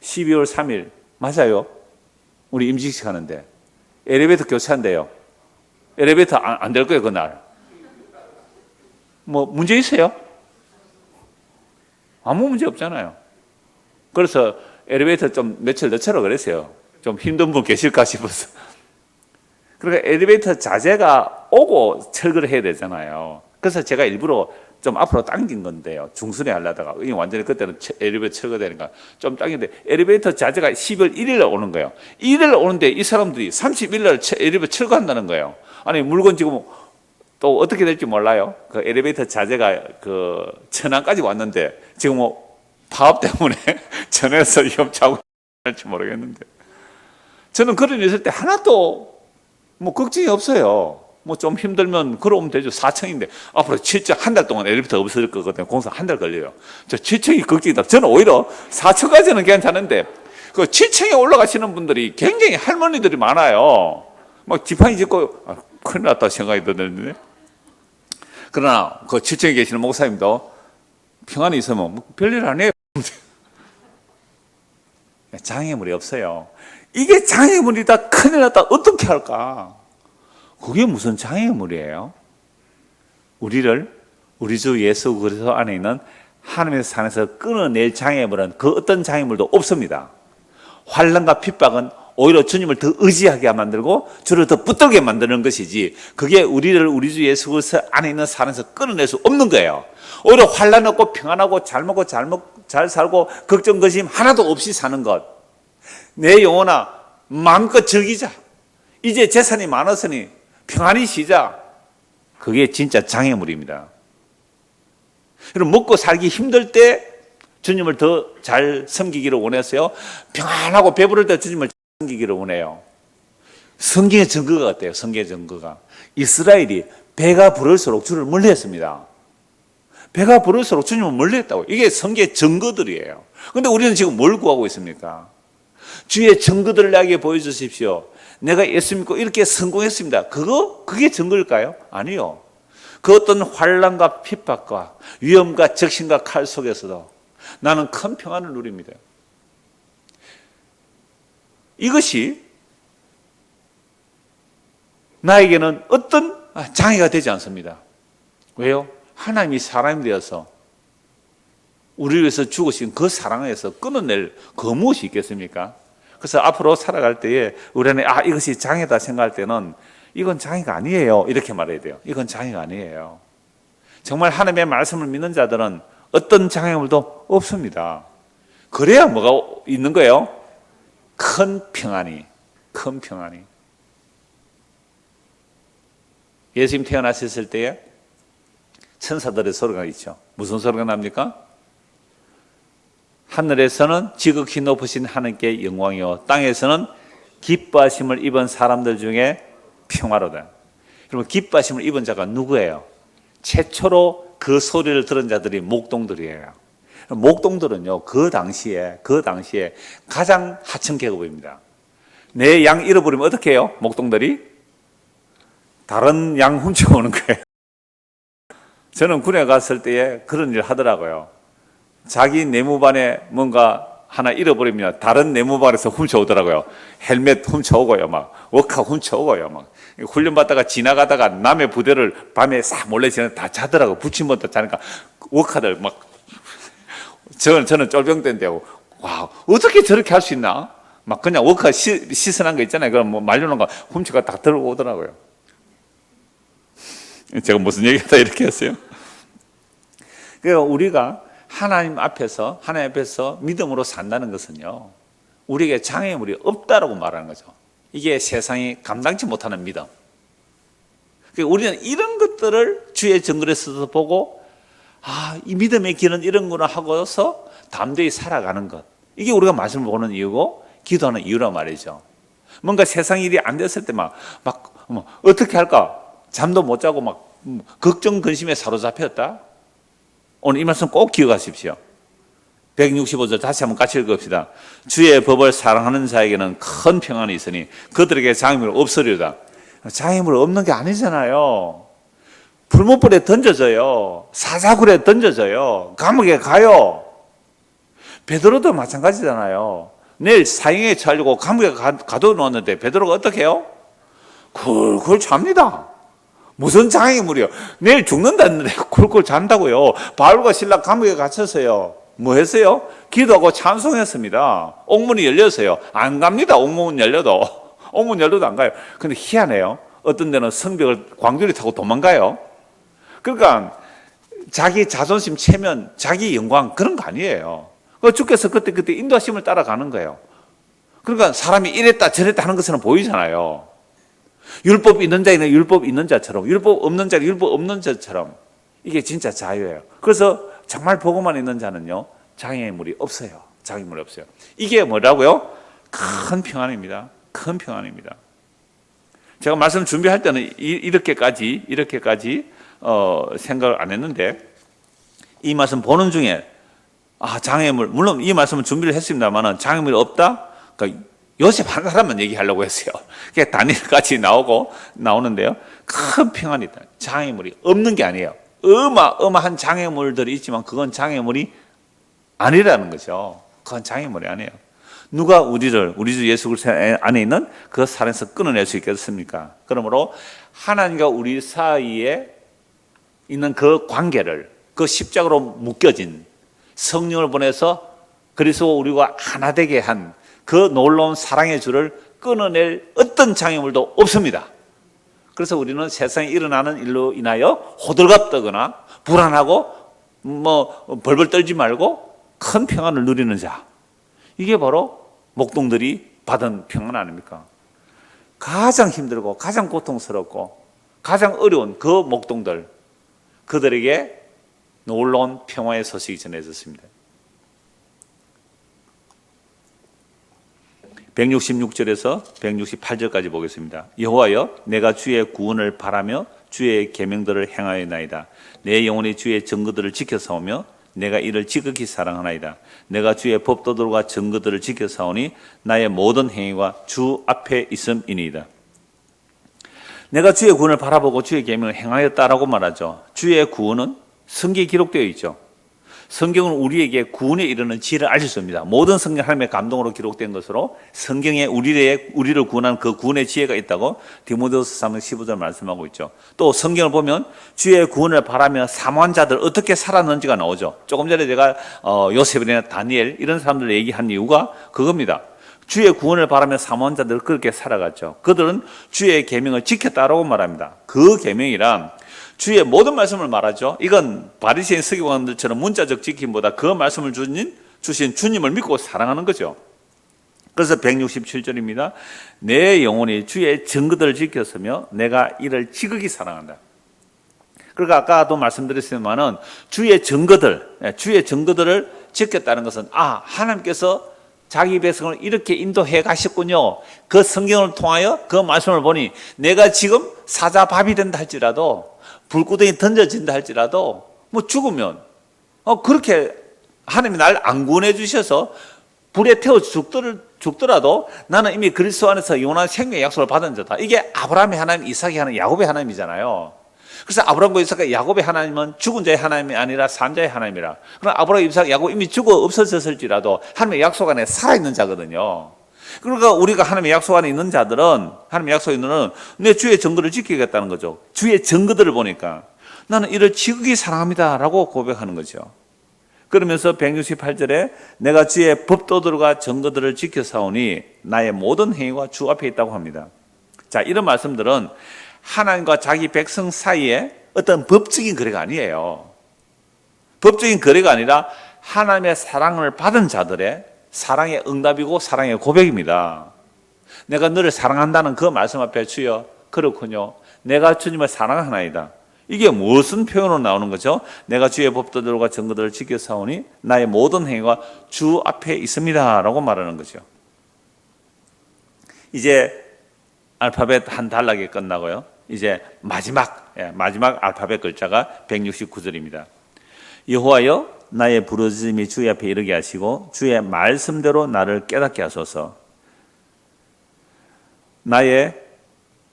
12월 3일 맞아요. 우리 임직식 하는데 엘리베이터 교체한대요. 엘리베이터 안 될 거예요, 그날. 뭐 문제 있어요? 아무 문제 없잖아요. 그래서 엘리베이터 좀 며칠 늦춰라 그랬어요. 좀 힘든 분 계실까 싶어서. 그러니까 엘리베이터 자재가 오고 철거를 해야 되잖아요. 그래서 제가 일부러 좀 앞으로 당긴 건데요. 중순에 하려다가 완전히 그때는 엘리베이터 철거되니까 좀 당긴데 엘리베이터 자재가 12월 1일에 오는 거예요. 1일에 오는데 이 사람들이 31일 엘리베이터 철거한다는 거예요. 아니 물건 지금 또 어떻게 될지 몰라요. 그 엘리베이터 자재가 그 천안까지 왔는데 지금 뭐 파업 때문에 전에서 협차하고 할지 모르겠는데 저는 그런 일 있을 때 하나도 뭐 걱정이 없어요. 뭐 좀 힘들면 걸어오면 되죠. 4층인데 앞으로 7층 한 달 동안 엘리베이터 없어질 거거든요. 공사 한 달 걸려요. 저 7층이 걱정이다. 저는 오히려 4층까지는 괜찮은데 그 7층에 올라가시는 분들이 굉장히 할머니들이 많아요. 막 지팡이 짚고 큰일 났다 생각이 드는데 그러나 그 7층에 계시는 목사님도 평안이 있으면 뭐 별일 아니에요. 장애물이 없어요. 이게 장애물이다 큰일 났다 어떻게 할까? 그게 무슨 장애물이에요? 우리를 우리 주 예수 그리스도 안에 있는 하나님의 산에서 끊어낼 장애물은 그 어떤 장애물도 없습니다. 환난과 핍박은 오히려 주님을 더 의지하게 만들고 주를 더 붙들게 만드는 것이지 그게 우리를 우리 주 예수 그리스도 안에 있는 산에서 끊어낼 수 없는 거예요. 오히려 환난 없고 평안하고 잘 먹고 잘 살고 걱정 근심 하나도 없이 사는 것. 내 영혼아 마음껏 즐기자. 이제 재산이 많았으니 평안히 쉬자. 그게 진짜 장애물입니다. 여러분 먹고 살기 힘들 때 주님을 더 잘 섬기기를 원해서요. 평안하고 배부를 때 주님을 섬기기를 원해요. 성경의 증거가 어때요? 성경의 증거가 이스라엘이 배가 부를수록 주를 멀리했습니다. 배가 부를수록 주님을 멀리했다고. 이게 성경의 증거들이에요. 그런데 우리는 지금 뭘 구하고 있습니까? 주의 증거들을 나에게 보여주십시오. 내가 예수 믿고 이렇게 성공했습니다. 그게 증거일까요? 아니요. 그 어떤 환난과 핍박과 위험과 적신과 칼 속에서도 나는 큰 평안을 누립니다. 이것이 나에게는 어떤 장애가 되지 않습니다. 왜요? 하나님이 사람이 되어서 우리를 위해서 죽으신 그 사랑에서 끊어낼 그 무엇이 있겠습니까? 그래서 앞으로 살아갈 때에 우리는 이것이 장애다 생각할 때는 이건 장애가 아니에요. 이렇게 말해야 돼요. 이건 장애가 아니에요. 정말 하나님의 말씀을 믿는 자들은 어떤 장애물도 없습니다. 그래야 뭐가 있는 거예요? 큰 평안이. 예수님 태어나셨을 때에 천사들의 소리가 있죠. 무슨 소리가 납니까? 하늘에서는 지극히 높으신 하나님께 영광이요 땅에서는 기뻐하심을 입은 사람들 중에 평화로다. 그러면 기뻐하심을 입은 자가 누구예요? 최초로 그 소리를 들은 자들이 목동들이에요. 목동들은요 그 당시에 가장 하층 계급입니다. 내 양 잃어버리면 어떻게 해요? 목동들이 다른 양 훔쳐오는 거예요. 저는 군에 갔을 때에 그런 일을 하더라고요. 자기 내무반에 뭔가 하나 잃어버리면 다른 내무반에서 훔쳐오더라고요. 헬멧 훔쳐오고요, 막 워카 훔쳐오고요, 막 훈련 받다가 지나가다가 남의 부대를 밤에 싹 몰래 지나 다 자더라고. 붙임부터 자니까 워카들 막 저는 쫄병대인데요. 와 어떻게 저렇게 할 수 있나? 막 그냥 워카 시선한 거 있잖아요. 그럼 뭐 말려놓은 거 훔쳐가 다 들어오더라고요. 제가 무슨 얘기하다 이렇게 했어요? 그러니까 우리가 하나님 앞에서 믿음으로 산다는 것은요, 우리에게 장애물이 없다라고 말하는 거죠. 이게 세상이 감당치 못하는 믿음. 그러니까 우리는 이런 것들을 주의 정글에서도 보고 이 믿음의 길은 이런구나 하고서 담대히 살아가는 것. 이게 우리가 말씀을 보는 이유고 기도하는 이유란 말이죠. 뭔가 세상 일이 안 됐을 때 어떻게 할까? 잠도 못 자고 걱정 근심에 사로잡혔다. 오늘 이 말씀 꼭 기억하십시오. 165절 다시 한번 같이 읽읍시다. 주의 법을 사랑하는 자에게는 큰 평안이 있으니 그들에게 장애물 없으리로다. 장애물 없는 게 아니잖아요. 불못불에 던져져요. 사자굴에 던져져요. 감옥에 가요. 베드로도 마찬가지잖아요. 내일 사형에 처하려고 감옥에 가둬놓았는데 베드로가 어떻게 해요? 굴굴 잡니다. 무슨 장애물이요? 내일 죽는다는데 굴굴 잔다고요. 바울과 신라 감옥에 갇혀서요. 뭐 했어요? 기도하고 찬송했습니다. 옥문이 열렸어요. 안 갑니다. 옥문 열려도. 옥문 열려도 안 가요. 근데 희한해요. 어떤 데는 성벽을 광주리 타고 도망가요. 그러니까 자기 자존심 체면, 자기 영광 그런 거 아니에요. 주께서 그때 인도하심을 따라가는 거예요. 그러니까 사람이 이랬다 저랬다 하는 것은 보이잖아요. 율법 있는 자에는 율법 있는 자처럼, 율법 없는 자는 율법 없는 자처럼. 이게 진짜 자유예요. 그래서 정말 복음만 있는 자는요, 장애물이 없어요. 장애물이 없어요. 이게 뭐라고요? 큰 평안입니다. 큰 평안입니다. 제가 말씀 준비할 때는 이렇게까지 생각을 안 했는데, 이 말씀 보는 중에 장애물, 물론 이 말씀은 준비를 했습니다만 장애물이 없다? 그러니까 요셉 한 사람만 얘기하려고 했어요. 그게 다니엘까지 나오는데요. 큰 평안이 있다. 장애물이 없는 게 아니에요. 어마어마한 장애물들이 있지만 그건 장애물이 아니라는 거죠. 그건 장애물이 아니에요. 누가 우리 주 예수 그리스도 안에 있는 그 살에서 끊어낼 수 있겠습니까? 그러므로 하나님과 우리 사이에 있는 그 관계를, 그 십자가로 묶여진 성령을 보내서 그리스도 우리가 하나 되게 한 그 놀라운 사랑의 줄을 끊어낼 어떤 장애물도 없습니다. 그래서 우리는 세상에 일어나는 일로 인하여 호들갑 떠거나 불안하고 벌벌 떨지 말고 큰 평안을 누리는 자. 이게 바로 목동들이 받은 평안 아닙니까? 가장 힘들고 가장 고통스럽고 가장 어려운 그 목동들, 그들에게 놀라운 평화의 소식이 전해졌습니다. 166절에서 168절까지 보겠습니다. 여호와여, 내가 주의 구원을 바라며 주의 계명들을 행하였나이다. 내 영혼이 주의 증거들을 지켜 싸우며 내가 이를 지극히 사랑하나이다. 내가 주의 법도들과 증거들을 지켜 싸우니 나의 모든 행위가 주 앞에 있음이니이다. 내가 주의 구원을 바라보고 주의 계명을 행하였다라고 말하죠. 주의 구원은 성경에 기록되어 있죠. 성경은 우리에게 구원에 이르는 지혜를 알려줍니다. 모든 성경 하나님의 감동으로 기록된 것으로 성경에 우리를 구원하는 그 구원의 지혜가 있다고 디모데후서 3장 15절 말씀하고 있죠. 또 성경을 보면 주의 구원을 바라며 사모한 자들 어떻게 살았는지가 나오죠. 조금 전에 제가 요셉이나 다니엘 이런 사람들을 얘기한 이유가 그겁니다. 주의 구원을 바라며 사모한 자들 그렇게 살아갔죠. 그들은 주의 계명을 지켰다라고 말합니다. 그 계명이란 주의 모든 말씀을 말하죠. 이건 바리새인 서기관들처럼 문자적 지킴보다 그 말씀을 주신 주님을 믿고 사랑하는 거죠. 그래서 167절입니다. 내 영혼이 주의 증거들을 지켰으며 내가 이를 지극히 사랑한다. 그러니까 아까도 말씀드렸지만은 주의 증거들을 지켰다는 것은 하나님께서 자기 백성을 이렇게 인도해 가셨군요. 그 성경을 통하여 그 말씀을 보니 내가 지금 사자밥이 된다 할지라도 불구덩이 던져진다 할지라도 죽으면 그렇게 하나님이 날 안 구원해 주셔서 불에 태워 죽더라도 나는 이미 그리스도 안에서 영원한 생명의 약속을 받은 자다. 이게 아브라함의 하나님, 이삭의 하나님, 야곱의 하나님이잖아요. 그래서 아브라함과 이삭과 야곱의 하나님은 죽은 자의 하나님이 아니라 산 자의 하나님이라. 그럼 아브라함, 이삭, 야곱 이미 죽어 없어졌을지라도 하나님의 약속 안에 살아있는 자거든요. 그러니까 우리가 하나님의 약속 안에 있는 자들은, 하나님의 약속에 있는 자들은 내 주의 증거를 지키겠다는 거죠. 주의 증거들을 보니까 나는 이를 지극히 사랑합니다 라고 고백하는 거죠. 그러면서 168절에 내가 주의 법도들과 증거들을 지켜 싸우니 나의 모든 행위가 주 앞에 있다고 합니다. 자, 이런 말씀들은 하나님과 자기 백성 사이에 어떤 법적인 거래가 아니에요. 법적인 거래가 아니라 하나님의 사랑을 받은 자들의 사랑의 응답이고 사랑의 고백입니다. 내가 너를 사랑한다는 그 말씀 앞에 주여 그렇군요. 내가 주님을 사랑하나이다. 이게 무슨 표현으로 나오는 거죠? 내가 주의 법도들과 증거들을 지켜 사오니 나의 모든 행위가 주 앞에 있습니다 라고 말하는 거죠. 이제 알파벳 한 단락이 끝나고요. 이제 마지막 알파벳 글자가 169절입니다. 여호와여 나의 부르짖음이 주의 앞에 이르게 하시고 주의 말씀대로 나를 깨닫게 하소서. 나의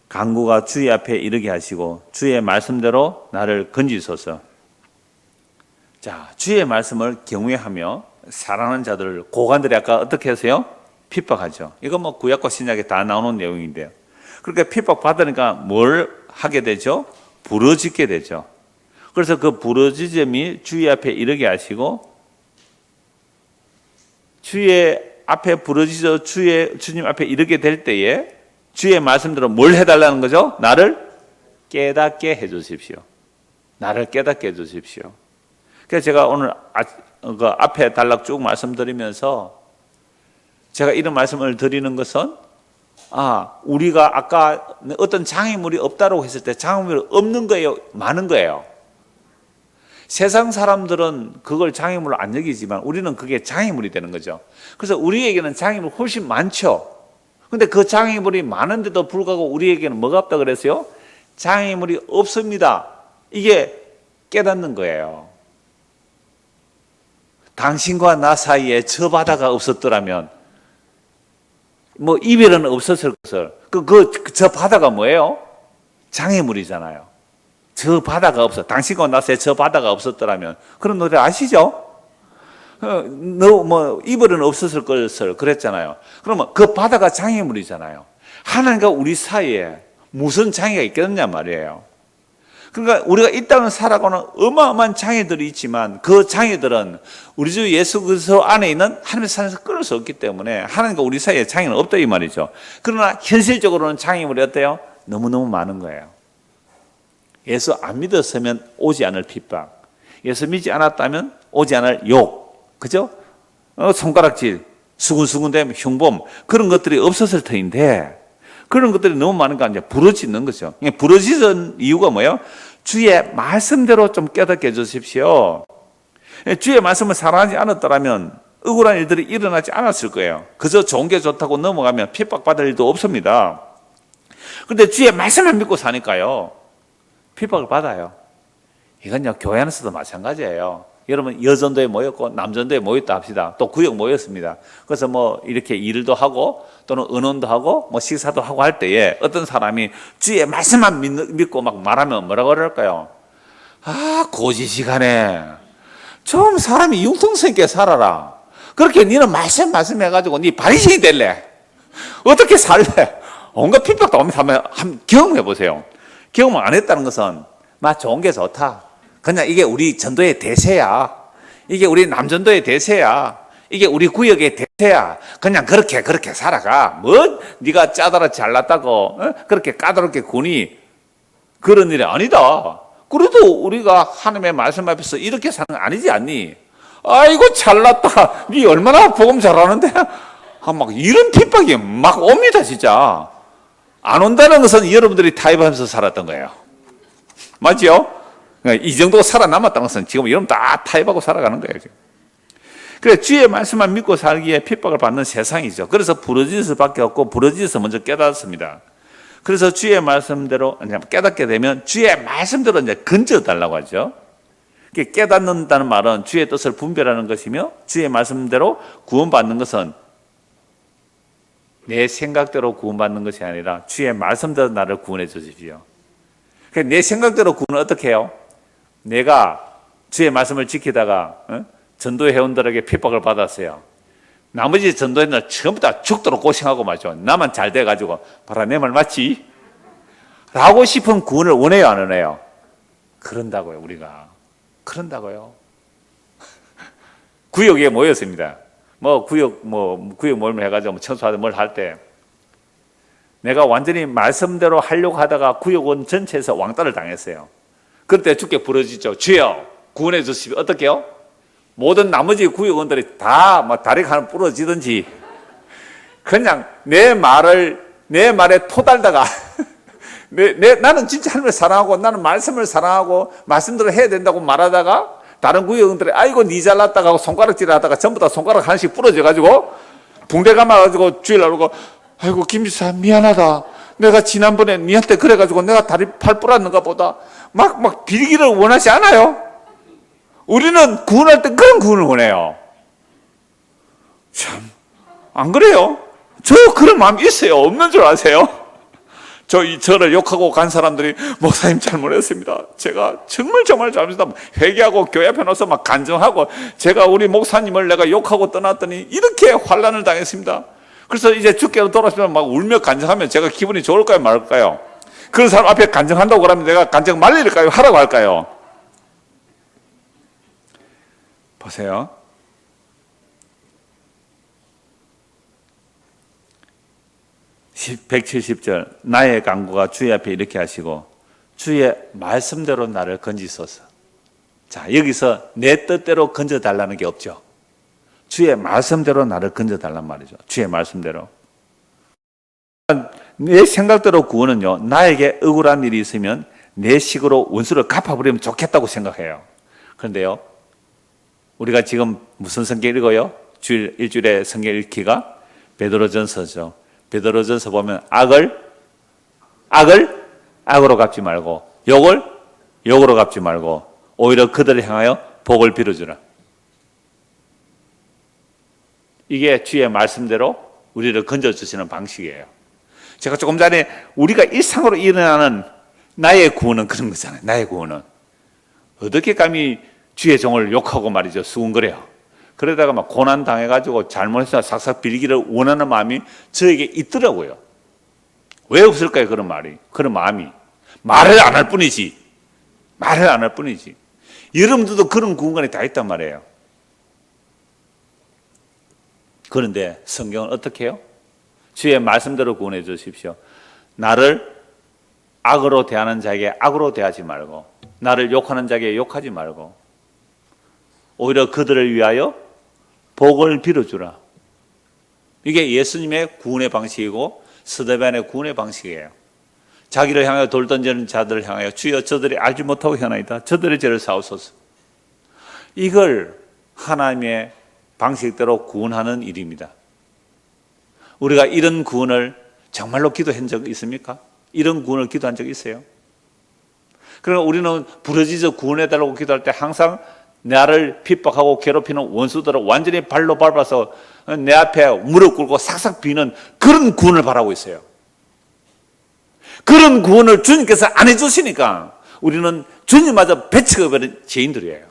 간구가 주의 앞에 이르게 하시고 주의 말씀대로 나를 건지소서. 자, 주의 말씀을 경외하며 사랑하는 자들을 고관들이 아까 어떻게 하세요? 핍박하죠. 이건 뭐 구약과 신약에 다 나오는 내용인데요. 그러니까 핍박 받으니까 뭘 하게 되죠? 부르짖게 되죠. 그래서 그 부르짖음이 주의 앞에 이르게 하시고 주의 앞에 부르짖어 주님 앞에 이르게 될 때에 주의 말씀대로 뭘 해달라는 거죠? 나를 깨닫게 해주십시오. 나를 깨닫게 해주십시오. 그래서 제가 오늘 그 앞에 단락 쭉 말씀드리면서 제가 이런 말씀을 드리는 것은 우리가 아까 어떤 장애물이 없다고 했을 때 장애물이 없는 거예요? 많은 거예요? 세상 사람들은 그걸 장애물로 안 여기지만 우리는 그게 장애물이 되는 거죠. 그래서 우리에게는 장애물이 훨씬 많죠. 근데 그 장애물이 많은데도 불구하고 우리에게는 뭐가 없다 그랬어요? 장애물이 없습니다. 이게 깨닫는 거예요. 당신과 나 사이에 저 바다가 없었더라면 뭐 이별은 없었을 것을 저 바다가 뭐예요? 장애물이잖아요. 저 바다가 없어. 당신과 나 사이에 저 바다가 없었더라면 그런 노래 아시죠? 이별은 없었을 것을 그랬잖아요. 그러면 그 바다가 장애물이잖아요. 하나님과 우리 사이에 무슨 장애가 있겠느냐 말이에요. 그러니까 우리가 이 땅을 살아가는 어마어마한 장애들이 있지만 그 장애들은 우리 주 예수 그리스도 안에 있는 하나님의 사랑에서 끊을 수 없기 때문에 하나님과 우리 사이에 장애는 없다 이 말이죠. 그러나 현실적으로는 장애물이 어때요? 너무너무 많은 거예요. 예수 안 믿었으면 오지 않을 핍박, 예수 믿지 않았다면 오지 않을 욕, 그죠? 손가락질, 수군수군됨, 흉범 그런 것들이 없었을 터인데 그런 것들이 너무 많으니까 이제 부르짖는 거죠. 부르짖은 이유가 뭐예요? 주의 말씀대로 좀 깨닫게 해주십시오. 주의 말씀을 사랑하지 않았더라면 억울한 일들이 일어나지 않았을 거예요. 그저 좋은 게 좋다고 넘어가면 핍박받을 일도 없습니다. 그런데 주의 말씀을 믿고 사니까요 핍박을 받아요. 이건요 교회 안에서도 마찬가지예요. 여러분 여전도에 모였고 남전도에 모였다 합시다. 또 구역 모였습니다. 그래서 뭐 이렇게 일도 하고 또는 의논도 하고 뭐 식사도 하고 할 때에 어떤 사람이 주의 말씀만 믿고 막 말하면 뭐라고 그럴까요? 고지 시간에 좀 사람이 융통성 있게 살아라. 그렇게 니는 말씀해가지고 니 바리새인이 될래? 어떻게 살래? 온갖 핍박도 한번 경험해 보세요. 경험 안 했다는 것은 좋은 게 좋다. 그냥 이게 우리 전도의 대세야. 이게 우리 남전도의 대세야. 이게 우리 구역의 대세야. 그냥 그렇게 살아가. 뭐 네가 짜다라 잘났다고 그렇게 까다롭게 구니 그런 일이 아니다. 그래도 우리가 하나님의 말씀 앞에서 이렇게 사는 건 아니지 않니? 아이고 잘났다. 네 얼마나 복음 잘하는데 막 이런 핍박이 막 옵니다 진짜. 안 온다는 것은 여러분들이 타협하면서 살았던 거예요. 맞죠? 이 정도 살아남았다는 것은 지금 여러분 다 타협하고 살아가는 거예요. 지금. 그래 주의 말씀만 믿고 살기에 핍박을 받는 세상이죠. 그래서 부르짖을 수밖에 없고 부르짖어서 먼저 깨닫습니다. 그래서 주의 말씀대로 깨닫게 되면 주의 말씀대로 이제 건져달라고 하죠. 깨닫는다는 말은 주의 뜻을 분별하는 것이며 주의 말씀대로 구원받는 것은 내 생각대로 구원받는 것이 아니라 주의 말씀대로 나를 구원해 주십시오. 내 생각대로 구원은 어떻게 해요? 내가 주의 말씀을 지키다가 전도 회원들에게 핍박을 받았어요. 나머지 전도회원들 전부 다 죽도록 고생하고 말죠. 나만 잘 돼가지고 봐라 내 말 맞지? 라고 싶은 구원을 원해요 안 원해요? 그런다고요 우리가. 그런다고요. 구역에 모였습니다. 구역 모임을 해가지고 청소하든 뭘 할 때 내가 완전히 말씀대로 하려고 하다가 구역원 전체에서 왕따를 당했어요. 그때 주께 부르짖죠. 주여 구원해 주십시오. 어떻게요? 모든 나머지 구역원들이 다 뭐 다리가 하나 부러지든지 그냥 내 말에 토달다가 나는 진짜 하나님을 사랑하고 나는 말씀을 사랑하고 말씀대로 해야 된다고 말하다가 다른 구역원들이 아이고 니 잘났다가 하고 손가락질 하다가 전부 다 손가락 하나씩 부러져 가지고 붕대 감아가지고 주일날 아이고 김지사 미안하다. 내가 지난번에 니한테 그래가지고 내가 다리 팔 부랐는가 보다. 막 빌기를 원하지 않아요. 우리는 구원할 때 그런 구원을 원해요. 참, 안 그래요? 저 그런 마음이 있어요. 없는 줄 아세요? 저를 욕하고 간 사람들이 목사님 잘못했습니다. 제가 정말 잘못했습니다. 회개하고 교회 앞에 나서 막 간증하고 제가 우리 목사님을 내가 욕하고 떠났더니 이렇게 환난을 당했습니다. 그래서 이제 주께로 돌아오시면 막 울며 간증하면 제가 기분이 좋을까요 말까요? 그런 사람 앞에 간증한다고 그러면 내가 간증 말릴까요? 하라고 할까요? 보세요. (170절) 나의 간구가 주의 앞에 이렇게 하시고 주의 말씀대로 나를 건지소서. 자, 여기서 내 뜻대로 건져달라는 게 없죠. 주의 말씀대로 나를 건져달란 말이죠. 주의 말씀대로. 내 생각대로 구원은요, 나에게 억울한 일이 있으면 내 식으로 원수를 갚아버리면 좋겠다고 생각해요. 그런데요, 우리가 지금 무슨 성경 읽어요? 일주일에 성경 읽기가 베드로전서죠. 베드로전서 보면 악을 악으로 갚지 말고 욕을 욕으로 갚지 말고 오히려 그들을 향하여 복을 빌어주라. 이게 주의 말씀대로 우리를 건져주시는 방식이에요. 제가 조금 전에 우리가 일상으로 일어나는 나의 구원은 그런 거잖아요. 나의 구원은 어떻게 감히 주의 종을 욕하고 말이죠, 수군거려요. 그러다가 막 고난 당해가지고 잘못해서 삭삭 빌기를 원하는 마음이 저에게 있더라고요. 왜 없을까요? 그런 마음이. 말을 안 할 뿐이지. 여러분들도 그런 구원관이 다 있단 말이에요. 그런데 성경은 어떻게 해요? 주의 말씀대로 구원해 주십시오. 나를 악으로 대하는 자에게 악으로 대하지 말고 나를 욕하는 자에게 욕하지 말고 오히려 그들을 위하여 복을 빌어주라. 이게 예수님의 구원의 방식이고 스데반의 구원의 방식이에요. 자기를 향하여 돌 던지는 자들을 향하여 주여 저들이 알지 못하고 하나이다. 저들의 죄를 사하소서. 이걸 하나님의 방식대로 구원하는 일입니다. 우리가 이런 구원을 정말로 기도한 적 있습니까? 이런 구원을 기도한 적 있어요? 그러나 우리는 부르짖어 구원해달라고 기도할 때 항상 나를 핍박하고 괴롭히는 원수들을 완전히 발로 밟아서 내 앞에 무릎 꿇고 싹싹 비는 그런 구원을 바라고 있어요. 그런 구원을 주님께서 안 해주시니까 우리는 주님마저 배척해버린 죄인들이에요.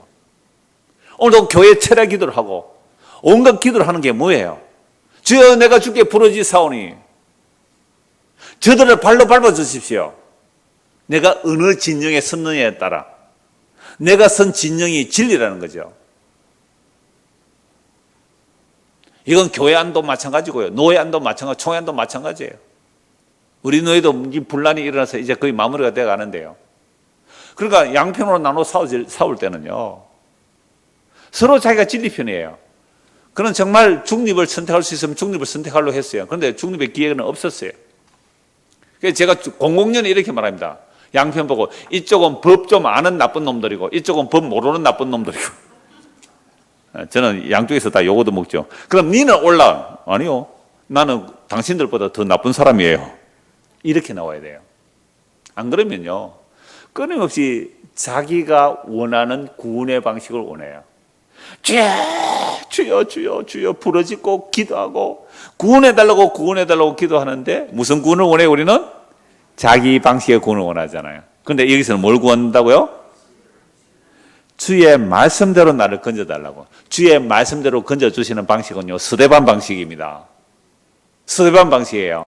오늘도 교회 철야 기도를 하고 온갖 기도를 하는 게 뭐예요? 주여 내가 주께 부르짖사오니 저들을 발로 밟아 주십시오. 내가 어느 진영에 섰느냐에 따라 내가 선 진영이 진리라는 거죠. 이건 교회 안도 마찬가지고요. 노예 안도 마찬가지, 총회 안도 마찬가지예요. 우리 노예도 분란이 일어나서 이제 거의 마무리가 돼 가는데요. 그러니까 양편으로 나눠 싸울 때는요. 서로 자기가 진리 편이에요. 그는 정말 중립을 선택할 수 있으면 중립을 선택하려고 했어요. 그런데 중립의 기회는 없었어요. 그래서 제가 공공연히 이렇게 말합니다. 양편 보고 이쪽은 법 좀 아는 나쁜 놈들이고 이쪽은 법 모르는 나쁜 놈들이고. 저는 양쪽에서 다 요거도 먹죠. 그럼 니는 올라. 아니요. 나는 당신들보다 더 나쁜 사람이에요. 이렇게 나와야 돼요. 안 그러면요. 끊임없이 자기가 원하는 구원의 방식을 원해요. 주여 부르짖고 기도하고 구원해달라고 기도하는데 무슨 구원을 원해요? 우리는 자기 방식의 구원을 원하잖아요. 그런데 여기서는 뭘 구한다고요? 주의 말씀대로 나를 건져달라고. 주의 말씀대로 건져주시는 방식은요, 스데반 방식입니다. 스데반 방식이에요.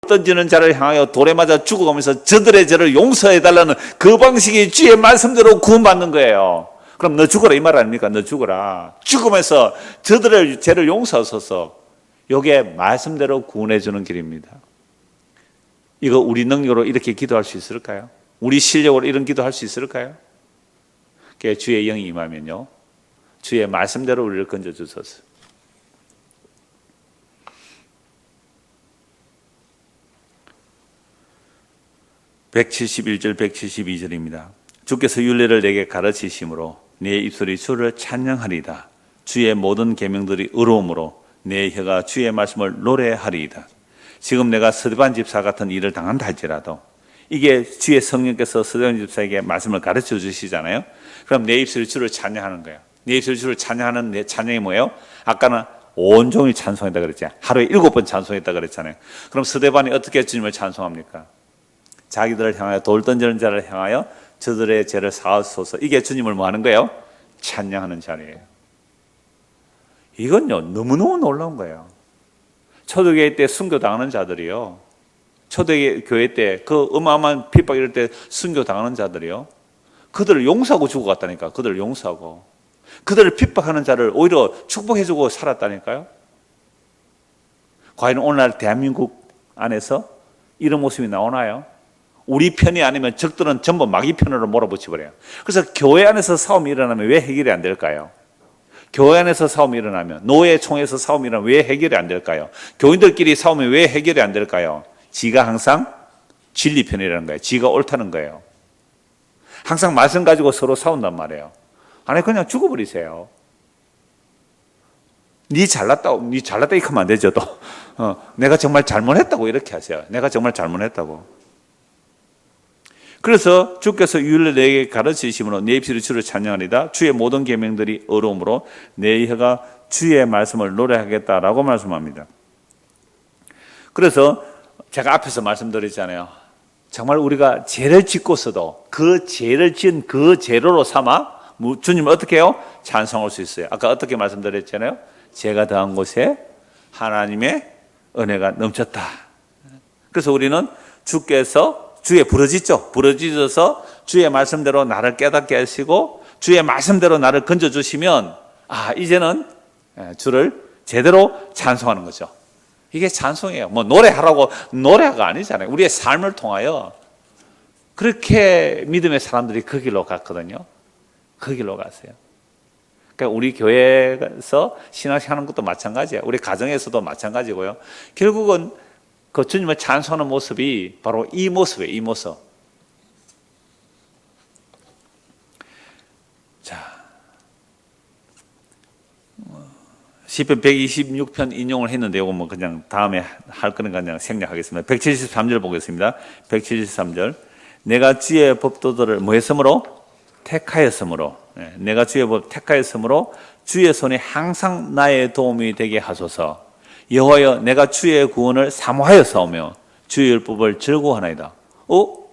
던지는 자를 향하여 돌에 맞아 죽어가면서 저들의 죄를 용서해달라는 그 방식이 주의 말씀대로 구원받는 거예요. 그럼 너 죽어라 이 말 아닙니까? 너 죽어라. 죽으면서 저들의 죄를 용서하소서. 이게 말씀대로 구원해 주는 길입니다. 이거 우리 능력으로 이렇게 기도할 수 있을까요? 우리 실력으로 이런 기도할 수 있을까요? 주의 영이 임하면요, 주의 말씀대로 우리를 건져주소서. (171절) (172절입니다) 주께서 율례를 내게 가르치심으로 내 입술이 주를 찬양하리이다. 주의 모든 계명들이 의로움으로 내 혀가 주의 말씀을 노래하리이다. 지금 내가 스데반 집사 같은 일을 당한다 할지라도, 이게 주의 성령께서 스데반 집사에게 말씀을 가르쳐 주시잖아요. 그럼 내 입술이 주를 찬양하는 거예요. 내 입술이 주를 찬양하는 내 찬양이 뭐예요? 아까는 온종일 찬송했다 그랬잖아요. 하루에 7번 찬송했다 그랬잖아요. 그럼 스데반이 어떻게 주님을 찬송합니까? 자기들을 향하여, 돌 던지는 자를 향하여 저들의 죄를 사하소서. 이게 주님을 뭐 하는 거예요? 찬양하는 자리예요. 이건요, 너무너무 놀라운 거예요. 초대교회 때 순교당하는 자들이요, 초대교회 때 그 어마어마한 핍박 이럴 때 순교당하는 자들이요, 그들을 용서하고 죽어갔다니까. 그들을 용서하고 그들을 핍박하는 자를 오히려 축복해주고 살았다니까요. 과연 오늘날 대한민국 안에서 이런 모습이 나오나요? 우리 편이 아니면 적들은 전부 마귀 편으로 몰아붙여버려요. 그래서 교회 안에서 싸움이 일어나면 왜 해결이 안 될까요? 교회 안에서 싸움이 일어나면, 노예총회에서 싸움이 일어나면 왜 해결이 안 될까요? 교인들끼리 싸우면 왜 해결이 안 될까요? 지가 항상 진리 편이라는 거예요. 지가 옳다는 거예요. 항상 말씀 가지고 서로 싸운단 말이에요. 아니, 그냥 죽어버리세요. 니 잘났다 이렇게 하면 안 되죠. 또 내가 정말 잘못했다고 이렇게 하세요. 내가 정말 잘못했다고. 그래서 주께서 율례를 내게 가르치심으로 내 입술이 주를 찬양하리다. 주의 모든 계명들이 의로움으로 내 혀가 주의 말씀을 노래하겠다라고 말씀합니다. 그래서 제가 앞에서 말씀드렸잖아요. 정말 우리가 죄를 짓고서도 그 죄를 지은 그 죄로로 삼아 주님을 어떻게 해요? 찬송할 수 있어요. 아까 어떻게 말씀드렸잖아요. 죄가 더한 곳에 하나님의 은혜가 넘쳤다. 그래서 우리는 주께서 주에 부르짖어서 주의 말씀대로 나를 깨닫게 하시고 주의 말씀대로 나를 건져주시면, 이제는 주를 제대로 찬송하는 거죠. 이게 찬송이에요. 뭐 노래하라고, 노래가 아니잖아요. 우리의 삶을 통하여 그렇게 믿음의 사람들이 그 길로 갔거든요. 그 길로 갔어요. 그러니까 우리 교회에서 신앙생활하는 것도 마찬가지예요. 우리 가정에서도 마찬가지고요. 결국은 그 주님을 찬송하는 모습이 바로 이 모습이에요. 이 모습. 자, 시편 126편 인용을 했는데 이거 뭐 그냥 다음에 할 거니까 그냥 생략하겠습니다. 173절 보겠습니다. 173절. 내가 주의 법도들을 뭐 했으므로? 택하였으므로. 내가 주의 법 택하였으므로 주의 손이 항상 나의 도움이 되게 하소서. 여호와여, 내가 주의 구원을 사모하였사오며 주의 율법을 즐거워하나이다.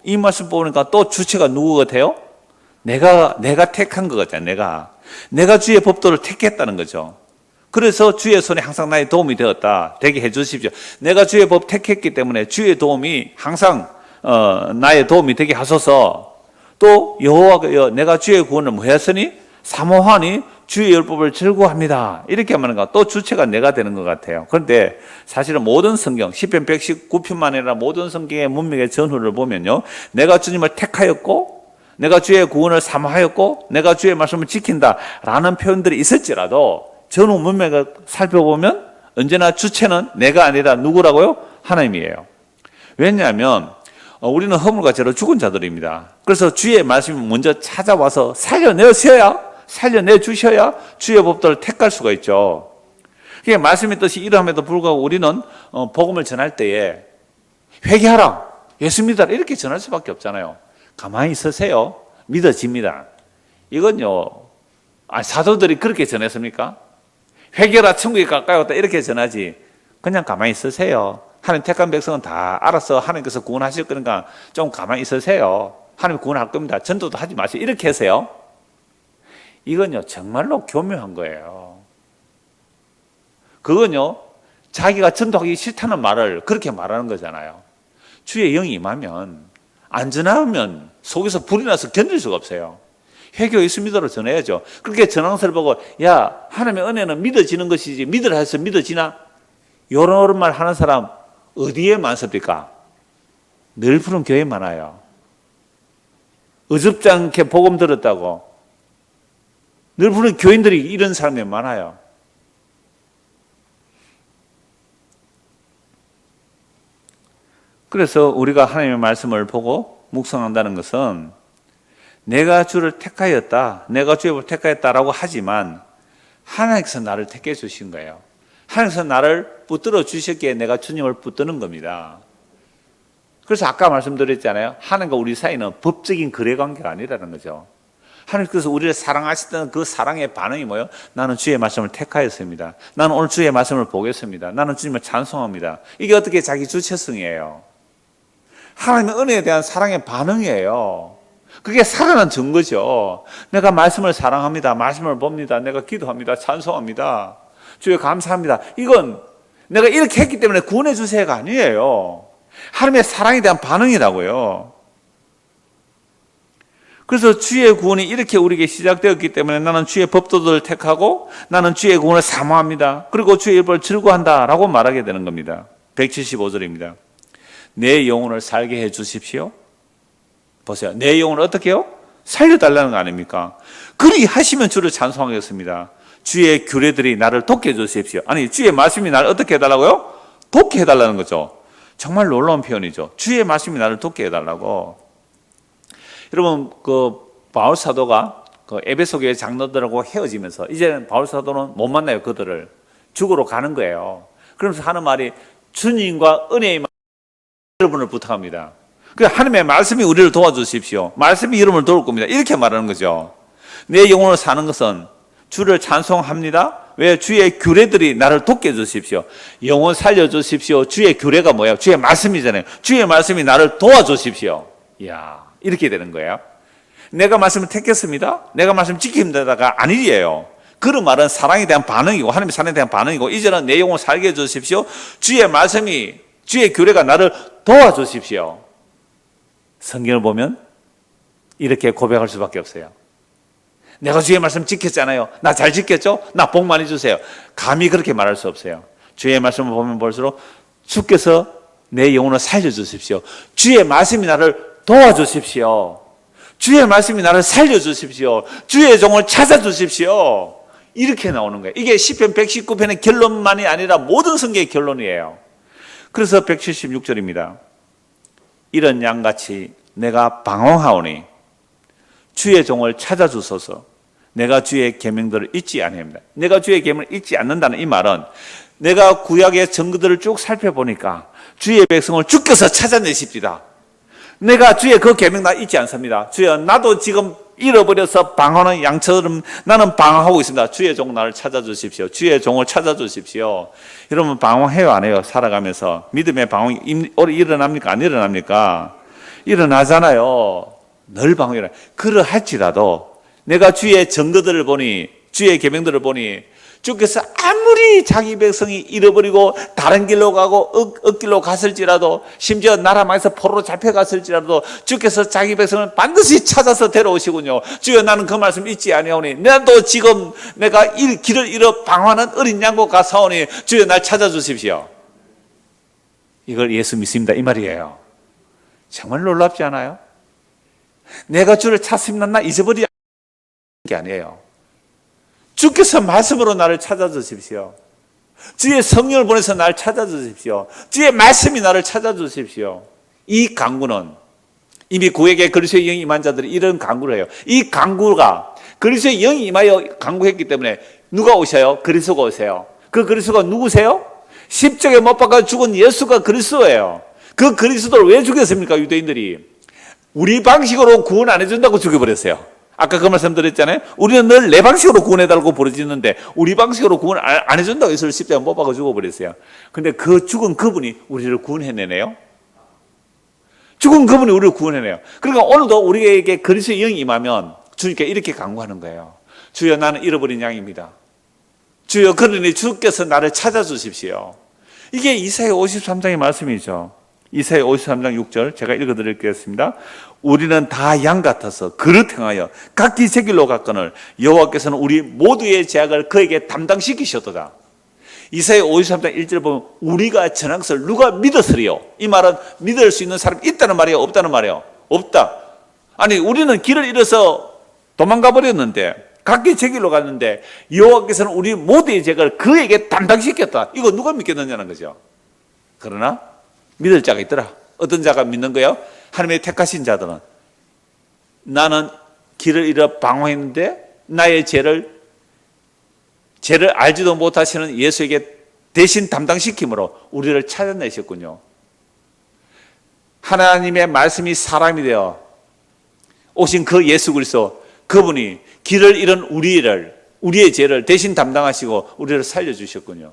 이 말씀 보니까 또 주체가 누구 같아요? 내가 택한 것 같아요. 내가 주의 법도를 택했다는 거죠. 그래서 주의 손에 항상 나의 도움이 되게 해주십시오. 내가 주의 법 택했기 때문에 주의 도움이 항상 나의 도움이 되게 하소서. 또 여호와여, 내가 주의 구원을 뭐 했으니? 사모하니 주의 율법을 즐거워합니다. 이렇게 하면 또 주체가 내가 되는 것 같아요. 그런데 사실은 모든 성경, 시편 119편만 아니라 모든 성경의 문맥의 전후를 보면요, 내가 주님을 택하였고 내가 주의 구원을 사모하였고 내가 주의 말씀을 지킨다라는 표현들이 있을지라도 전후 문맥을 살펴보면 언제나 주체는 내가 아니라 누구라고요? 하나님이에요. 왜냐하면 우리는 허물과 죄로 죽은 자들입니다. 그래서 주의 말씀이 먼저 찾아와서 살려내 주셔야 주의 법도를 택할 수가 있죠. 그게 말씀의 뜻이 이러함에도 불구하고 우리는 복음을 전할 때에 회개하라, 예수 믿어라 이렇게 전할 수밖에 없잖아요. 가만히 있으세요. 믿어집니다. 이건요, 사도들이 그렇게 전했습니까? 회개라, 천국에 가까이 왔다 이렇게 전하지, 그냥 가만히 있으세요. 하나님 택한 백성은 다 알아서 하나님께서 구원하실 거니까 좀 가만히 있으세요. 하나님 구원할 겁니다. 전도도 하지 마세요. 이렇게 하세요. 이건요, 정말로 교묘한 거예요. 그건요, 자기가 전도하기 싫다는 말을 그렇게 말하는 거잖아요. 주의 영이 임하면, 안전하면 속에서 불이 나서 견딜 수가 없어요. 회개 예수 믿어로 전해야죠. 그렇게 전황서를 보고, 야, 하나님의 은혜는 믿어지는 것이지 믿으라 해서 믿어지나? 이런 말 하는 사람 어디에 많습니까? 늘 푸른 교회 많아요. 어줍지 않게 복음 들었다고 늘 보는 교인들이 이런 사람이 많아요. 그래서 우리가 하나님의 말씀을 보고 묵상한다는 것은 내가 주를 택하였다, 내가 주의 법을 택하였다라고 하지만 하나님께서 나를 택해 주신 거예요. 하나님께서 나를 붙들어 주셨기에 내가 주님을 붙드는 겁니다. 그래서 아까 말씀드렸잖아요. 하나님과 우리 사이는 법적인 거래 관계가 아니라는 거죠. 하나님께서 우리를 사랑하시던 그 사랑의 반응이 뭐예요? 나는 주의 말씀을 택하였습니다. 나는 오늘 주의 말씀을 보겠습니다. 나는 주님을 찬송합니다. 이게 어떻게 자기 주체성이에요? 하나님의 은혜에 대한 사랑의 반응이에요. 그게 살아난 증거죠. 내가 말씀을 사랑합니다. 말씀을 봅니다. 내가 기도합니다. 찬송합니다. 주여 감사합니다. 이건 내가 이렇게 했기 때문에 구원해 주세요가 아니에요. 하나님의 사랑에 대한 반응이라고요. 그래서 주의 구원이 이렇게 우리에게 시작되었기 때문에 나는 주의 법도들을 택하고 나는 주의 구원을 사모합니다. 그리고 주의 법을 즐거워한다 라고 말하게 되는 겁니다. 175절입니다. 내 영혼을 살게 해 주십시오. 보세요. 내 영혼을 어떻게 해요? 살려달라는 거 아닙니까? 그리 하시면 주를 찬송하겠습니다. 주의 규례들이 나를 돕게 해주십시오. 아니, 주의 말씀이 나를 어떻게 해달라고요? 돕게 해달라는 거죠. 정말 놀라운 표현이죠. 주의 말씀이 나를 돕게 해달라고. 여러분, 바울 사도가 에베소 교회 장로들하고 헤어지면서 이제는 바울 사도는 못 만나요. 그들을 죽으러 가는 거예요. 그러면서 하는 말이 주님과 은혜의 여러분을 부탁합니다. 하나님의 말씀이 우리를 도와주십시오. 말씀이 여러분을 도울 겁니다. 이렇게 말하는 거죠. 내 영혼을 사는 것은 주를 찬송합니다. 왜? 주의 규례들이 나를 돕게 해주십시오. 영혼 살려주십시오. 주의 규례가 뭐예요? 주의 말씀이잖아요. 주의 말씀이 나를 도와주십시오. 이야, 이렇게 되는 거예요. 내가 말씀을 택했습니다. 내가 말씀 지킵니다가 아니에요. 그런 말은 사랑에 대한 반응이고 하나님의 사랑에 대한 반응이고 이제는 내 영혼을 살게 해주십시오. 주의 말씀이 주의 규례가 나를 도와주십시오. 성경을 보면 이렇게 고백할 수밖에 없어요. 내가 주의 말씀 지켰잖아요. 나 잘 지켰죠? 나 복 많이 주세요. 감히 그렇게 말할 수 없어요. 주의 말씀을 보면 볼수록 주께서 내 영혼을 살려주십시오. 주의 말씀이 나를 도와주십시오. 주의 말씀이 나를 살려주십시오. 주의 종을 찾아주십시오. 이렇게 나오는 거예요. 이게 시편 119편의 결론만이 아니라 모든 성경의 결론이에요. 그래서 176절입니다. 이런 양같이 내가 방황하오니 주의 종을 찾아주소서. 내가 주의 계명들을 잊지 아니합니다. 내가 주의 계명을 잊지 않는다는 이 말은 내가 구약의 증거들을 쭉 살펴보니까 주의 백성을 주께서 찾아내십시다. 내가 주의 그 계명 나 잊지 않습니다. 주여, 나도 지금 잃어버려서 방황하는 양처럼 나는 방황하고 있습니다. 주의 종 나를 찾아주십시오. 주의 종을 찾아주십시오. 여러분 방황해요 안 해요? 살아가면서 믿음의 방황이 일어납니까? 안 일어납니까? 일어나잖아요. 늘 방황이라. 그러할지라도 내가 주의 증거들을 보니 주의 계명들을 보니 주께서 아무리 자기 백성이 잃어버리고 다른 길로 가고 엇길로 갔을지라도 심지어 나라 망해서 포로로 잡혀갔을지라도 주께서 자기 백성을 반드시 찾아서 데려오시군요. 주여, 나는 그 말씀 잊지 아니하오니 나도 지금 내가 길을 잃어 방황하는 어린 양과 같사오니 주여, 날 찾아주십시오. 이걸 예수 믿습니다 이 말이에요. 정말 놀랍지 않아요? 내가 주를 찾으면 나 잊어버리는 게 아니에요. 주께서 말씀으로 나를 찾아주십시오. 주의 성령을 보내서 나를 찾아주십시오. 주의 말씀이 나를 찾아주십시오. 이 강구는 이미 구약의 그리스도의 영이 임한 자들이 이런 강구를 해요. 이 강구가 그리스도의 영이 임하여 강구했기 때문에 누가 오셔요? 그리스도가 오세요. 그 그리스도가 누구세요? 십자가에 못 박아 죽은 예수가 그리스도예요. 그 그리스도를 왜 죽였습니까? 유대인들이 우리 방식으로 구원 안 해준다고 죽여버렸어요. 아까 그 말씀 드렸잖아요. 우리는 늘 내 방식으로 구원해달라고 부르짖는데 우리 방식으로 구원 안 해준다고 예수를 십자가에 못 박아 죽어버렸어요. 근데 그 죽은 그분이 우리를 구원해내네요. 죽은 그분이 우리를 구원해내요. 그러니까 오늘도 우리에게 그리스도의 영이 임하면 주님께 이렇게 간구하는 거예요. 주여, 나는 잃어버린 양입니다. 주여, 그러니 주께서 나를 찾아주십시오. 이게 이사야 53장의 말씀이죠. 이사야 53장 6절 제가 읽어드리겠습니다. 우리는 다 양 같아서 그릇 행하여 각기 제 길로 갔거늘 여호와께서는 우리 모두의 죄악을 그에게 담당시키셨도다. 이사야 53장 1절 보면 우리가 전한 것을 누가 믿었으리요? 이 말은 믿을 수 있는 사람이 있다는 말이에요? 없다는 말이에요? 없다. 아니, 우리는 길을 잃어서 도망가 버렸는데 각기 제 길로 갔는데 여호와께서는 우리 모두의 죄를 그에게 담당시켰다. 이거 누가 믿겠느냐는 거죠. 그러나 믿을 자가 있더라. 어떤 자가 믿는 거예요? 하나님의 택하신 자들은 나는 길을 잃어 방황했는데 나의 죄를 알지도 못하시는 예수에게 대신 담당시킴으로 우리를 찾아내셨군요. 하나님의 말씀이 사람이 되어 오신 그 예수 그리스도, 그분이 길을 잃은 우리의 죄를 대신 담당하시고 우리를 살려주셨군요.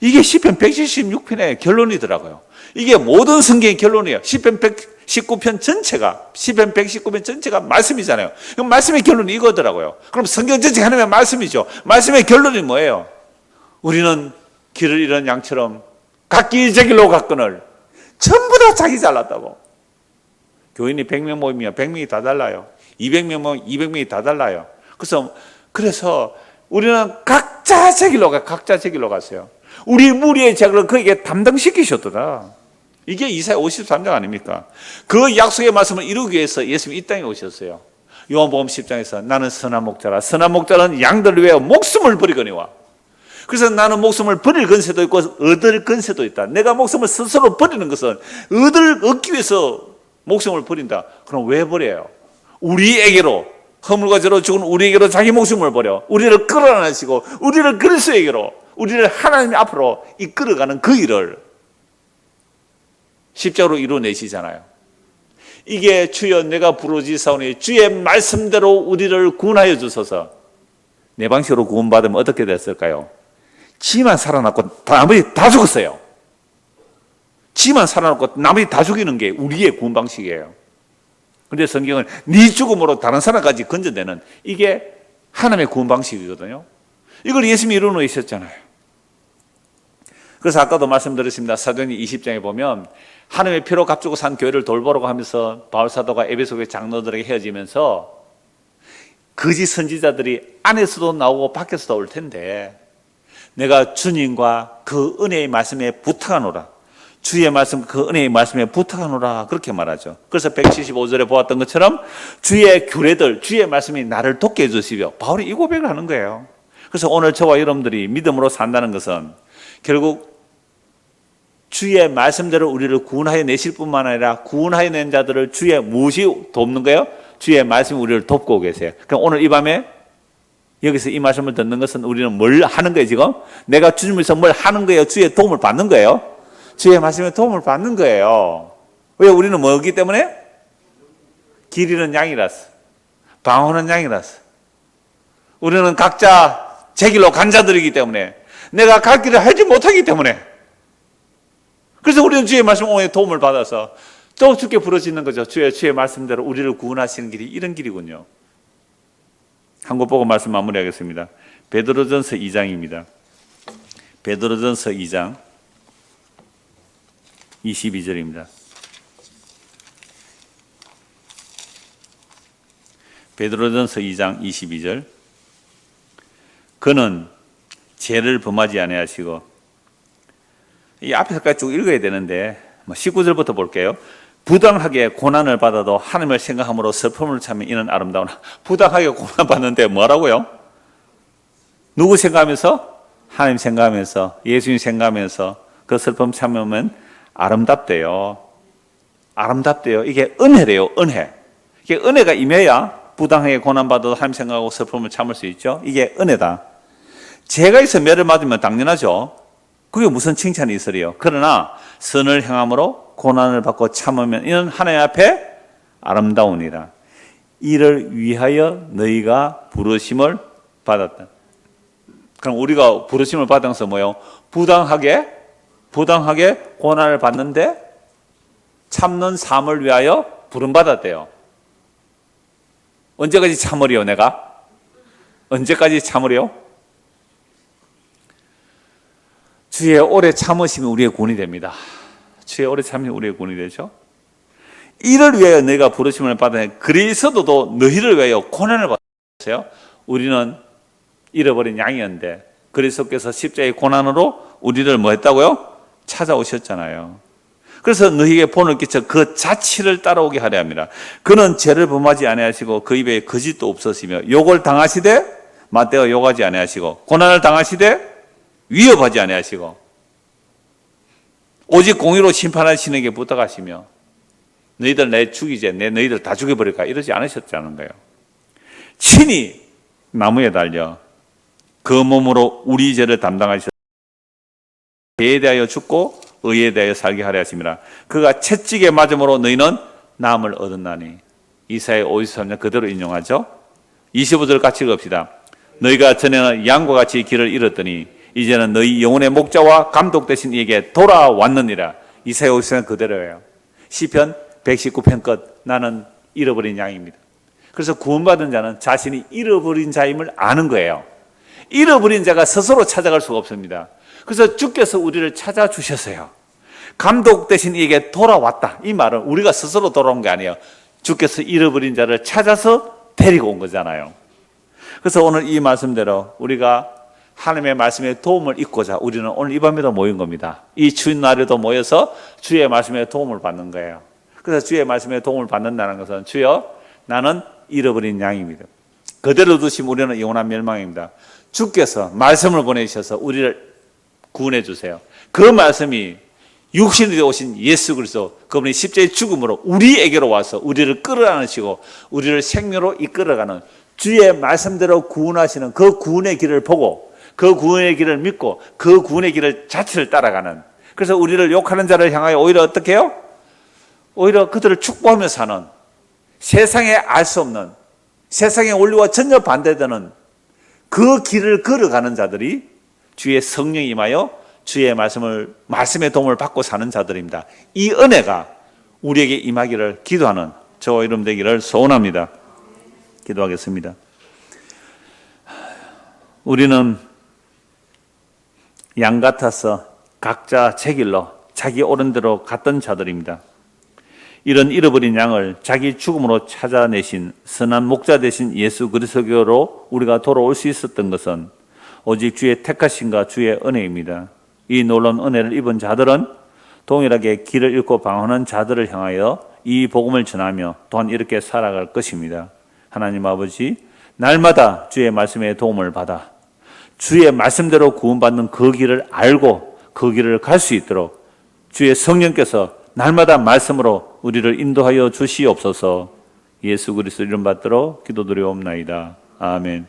이게 시편 176편의 결론이더라고요. 이게 모든 성경의 결론이에요. 시편 119편 전체가, 시편 119편 전체가 말씀이잖아요. 그럼 말씀의 결론이 이거더라고요. 그럼 성경 전체가 하나님의 말씀이죠. 말씀의 결론이 뭐예요? 우리는 길을 잃은 양처럼 각기 제 길로 갔거늘 전부 다 자기 잘났다고. 교인이 100명 모이면 100명이 다 달라요. 200명 모이면 200명이 다 달라요. 그래서 우리는 각자 제 길로 갔어요. 우리 무리의 죄를 그에게 담당시키셨더라. 이게 이사야 53장 아닙니까? 그 약속의 말씀을 이루기 위해서 예수님이 이 땅에 오셨어요. 요한복음 10장에서 나는 선한 목자라. 선한 목자는 양들을 위하여 목숨을 버리거니와. 그래서 나는 목숨을 버릴 근세도 있고 얻을 근세도 있다. 내가 목숨을 스스로 버리는 것은 얻기 위해서 목숨을 버린다. 그럼 왜 버려요? 우리에게로, 허물과 죄로 죽은 우리에게로 자기 목숨을 버려 우리를 끌어안으시고 우리를 그리스도에게로, 우리를 하나님 앞으로 이끌어가는 그 일을 십자가로 이루어내시잖아요. 이게 주여 내가 부르짖사오니 주의 말씀대로 우리를 구원하여 주소서. 내 방식으로 구원받으면 어떻게 됐을까요? 지만 살아났고 나머지 다 죽었어요. 지만 살아났고 나머지 다 죽이는 게 우리의 구원 방식이에요. 그런데 성경은 네 죽음으로 다른 사람까지 건져내는, 이게 하나님의 구원 방식이거든요. 이걸 예수님이 이루어내셨잖아요. 그래서 아까도 말씀드렸습니다. 사도행전 20장에 보면 하나님의 피로 값주고 산 교회를 돌보라고 하면서 바울사도가 에베소 교회 장로들에게 헤어지면서 거짓 선지자들이 안에서도 나오고 밖에서도 올 텐데 내가 주님과 그 은혜의 말씀에 부탁하노라. 주의 말씀, 그 은혜의 말씀에 부탁하노라. 그렇게 말하죠. 그래서 175절에 보았던 것처럼 주의 규례들, 주의 말씀이 나를 돕게 해주시오. 바울이 이 고백을 하는 거예요. 그래서 오늘 저와 여러분들이 믿음으로 산다는 것은 결국 주의 말씀대로 우리를 구원하여 내실 뿐만 아니라 구원하여 낸 자들을 주의 무엇이 돕는 거예요? 주의 말씀이 우리를 돕고 계세요. 그럼 오늘 이 밤에 여기서 이 말씀을 듣는 것은 우리는 뭘 하는 거예요 지금? 내가 주님에서 뭘 하는 거예요? 주의 도움을 받는 거예요? 주의 말씀에 도움을 받는 거예요. 왜? 우리는 뭐기 때문에? 길 잃은 양이라서, 방황하는 양이라서. 우리는 각자 제 길로 간 자들이기 때문에, 내가 갈 길을 알지 못하기 때문에. 그래서 우리는 주의 말씀에 도움을 받아서 또 주께 부르짖는 거죠. 주의 말씀대로 우리를 구원하시는 길이 이런 길이군요. 한 것 보고 말씀 마무리하겠습니다. 베드로전서 2장입니다. 베드로전서 2장 22절입니다. 베드로전서 2장 22절. 그는 죄를 범하지 아니하시고, 이 앞에서까지 쭉 읽어야 되는데 19절부터 볼게요. 부당하게 고난을 받아도 하나님을 생각함으로 슬픔을 참으면 이는 아름다우나. 부당하게 고난 받는데 뭐라고요? 누구 생각하면서? 하나님 생각하면서, 예수님 생각하면서 그 슬픔 참으면 아름답대요. 아름답대요. 이게 은혜래요. 은혜. 이게 은혜가 임해야 부당하게 고난받아도 하나님 생각하고 슬픔을 참을 수 있죠. 이게 은혜다. 죄가 있어 매를 맞으면 당연하죠. 그게 무슨 칭찬이 있으리요. 그러나 선을 행함으로 고난을 받고 참으면 이는 하나님 앞에 아름다우니라. 이를 위하여 너희가 부르심을 받았다. 그럼 우리가 부르심을 받아서 뭐예요? 부당하게 고난을 받는데 참는 삶을 위하여 부름받았대요. 언제까지 참으리요 내가? 언제까지 참으리요? 주의 오래 참으심이 우리의 구원이 됩니다. 주의 오래 참으심이 우리의 구원이 되죠. 이를 위하여 너희가 부르심을 받으니 그리스도도 너희를 위하여 고난을 받았어요. 우리는 잃어버린 양이었는데 그리스도께서 십자가의 고난으로 우리를 뭐 했다고요? 찾아오셨잖아요. 그래서 너희에게 본을 끼쳐 그 자치를 따라오게 하려 합니다. 그는 죄를 범하지 아니하시고 그 입에 거짓도 없으시며 욕을 당하시되 맞대어 욕하지 아니하시고 고난을 당하시되 위협하지 아니하시고 오직 공의로 심판하시는 게 부탁하시며 너희들 내 죽이제 내 너희들 다 죽여버릴까 이러지 않으셨다는 거예요. 친히 나무에 달려 그 몸으로 우리 죄를 담당하셔서 죄에 대하여 죽고 의에 대하여 살게 하려 하심이라. 그가 채찍에 맞음으로 너희는 나음을 얻었나니. 이사야 53년 그대로 인용하죠. 25절 같이 읽읍시다. 너희가 전에는 양과 같이 길을 잃었더니 이제는 너희 영혼의 목자와 감독 되신 이에게 돌아왔느니라. 이사야 53년 그대로예요. 시편 119편 끝. 나는 잃어버린 양입니다. 그래서 구원받은 자는 자신이 잃어버린 자임을 아는 거예요. 잃어버린 자가 스스로 찾아갈 수가 없습니다. 그래서 주께서 우리를 찾아주셨어요. 감독 되신 이에게 돌아왔다. 이 말은 우리가 스스로 돌아온 게 아니에요. 주께서 잃어버린 자를 찾아서 데리고 온 거잖아요. 그래서 오늘 이 말씀대로 우리가 하나님의 말씀에 도움을 잊고자 우리는 오늘 이 밤에도 모인 겁니다. 이 추운 날에도 모여서 주의 말씀에 도움을 받는 거예요. 그래서 주의 말씀에 도움을 받는다는 것은 주여 나는 잃어버린 양입니다. 그대로 두시면 우리는 영원한 멸망입니다. 주께서 말씀을 보내주셔서 우리를 구원해 주세요. 그 말씀이 육신이 되어 오신 예수 그리스도 그분이 십자가의 죽음으로 우리에게로 와서 우리를 끌어안으시고 우리를 생명으로 이끌어가는 주의 말씀대로 구원하시는 그 구원의 길을 보고 그 구원의 길을 믿고 그 구원의 길을 자체를 따라가는. 그래서 우리를 욕하는 자를 향하여 오히려 어떻게 해요? 오히려 그들을 축복하며 사는, 세상에 알 수 없는, 세상의 원리와 전혀 반대되는 그 길을 걸어가는 자들이 주의 성령이 임하여 주의 말씀의 도움을 받고 사는 자들입니다. 이 은혜가 우리에게 임하기를 기도하는 저와 여러분 되기를 소원합니다. 기도하겠습니다. 우리는 양 같아서 각자 제 길로 자기 옳은 대로 갔던 자들입니다. 이런 잃어버린 양을 자기 죽음으로 찾아내신 선한 목자 되신 예수 그리스도로 우리가 돌아올 수 있었던 것은 오직 주의 택하심과 주의 은혜입니다. 이 놀라운 은혜를 입은 자들은 동일하게 길을 잃고 방황하는 자들을 향하여 이 복음을 전하며 또한 이렇게 살아갈 것입니다. 하나님 아버지, 날마다 주의 말씀의 도움을 받아 주의 말씀대로 구원받는 그 길을 알고 그 길을 갈 수 있도록 주의 성령께서 날마다 말씀으로 우리를 인도하여 주시옵소서. 예수 그리스도 이름 받들어 기도드리옵나이다. 아멘.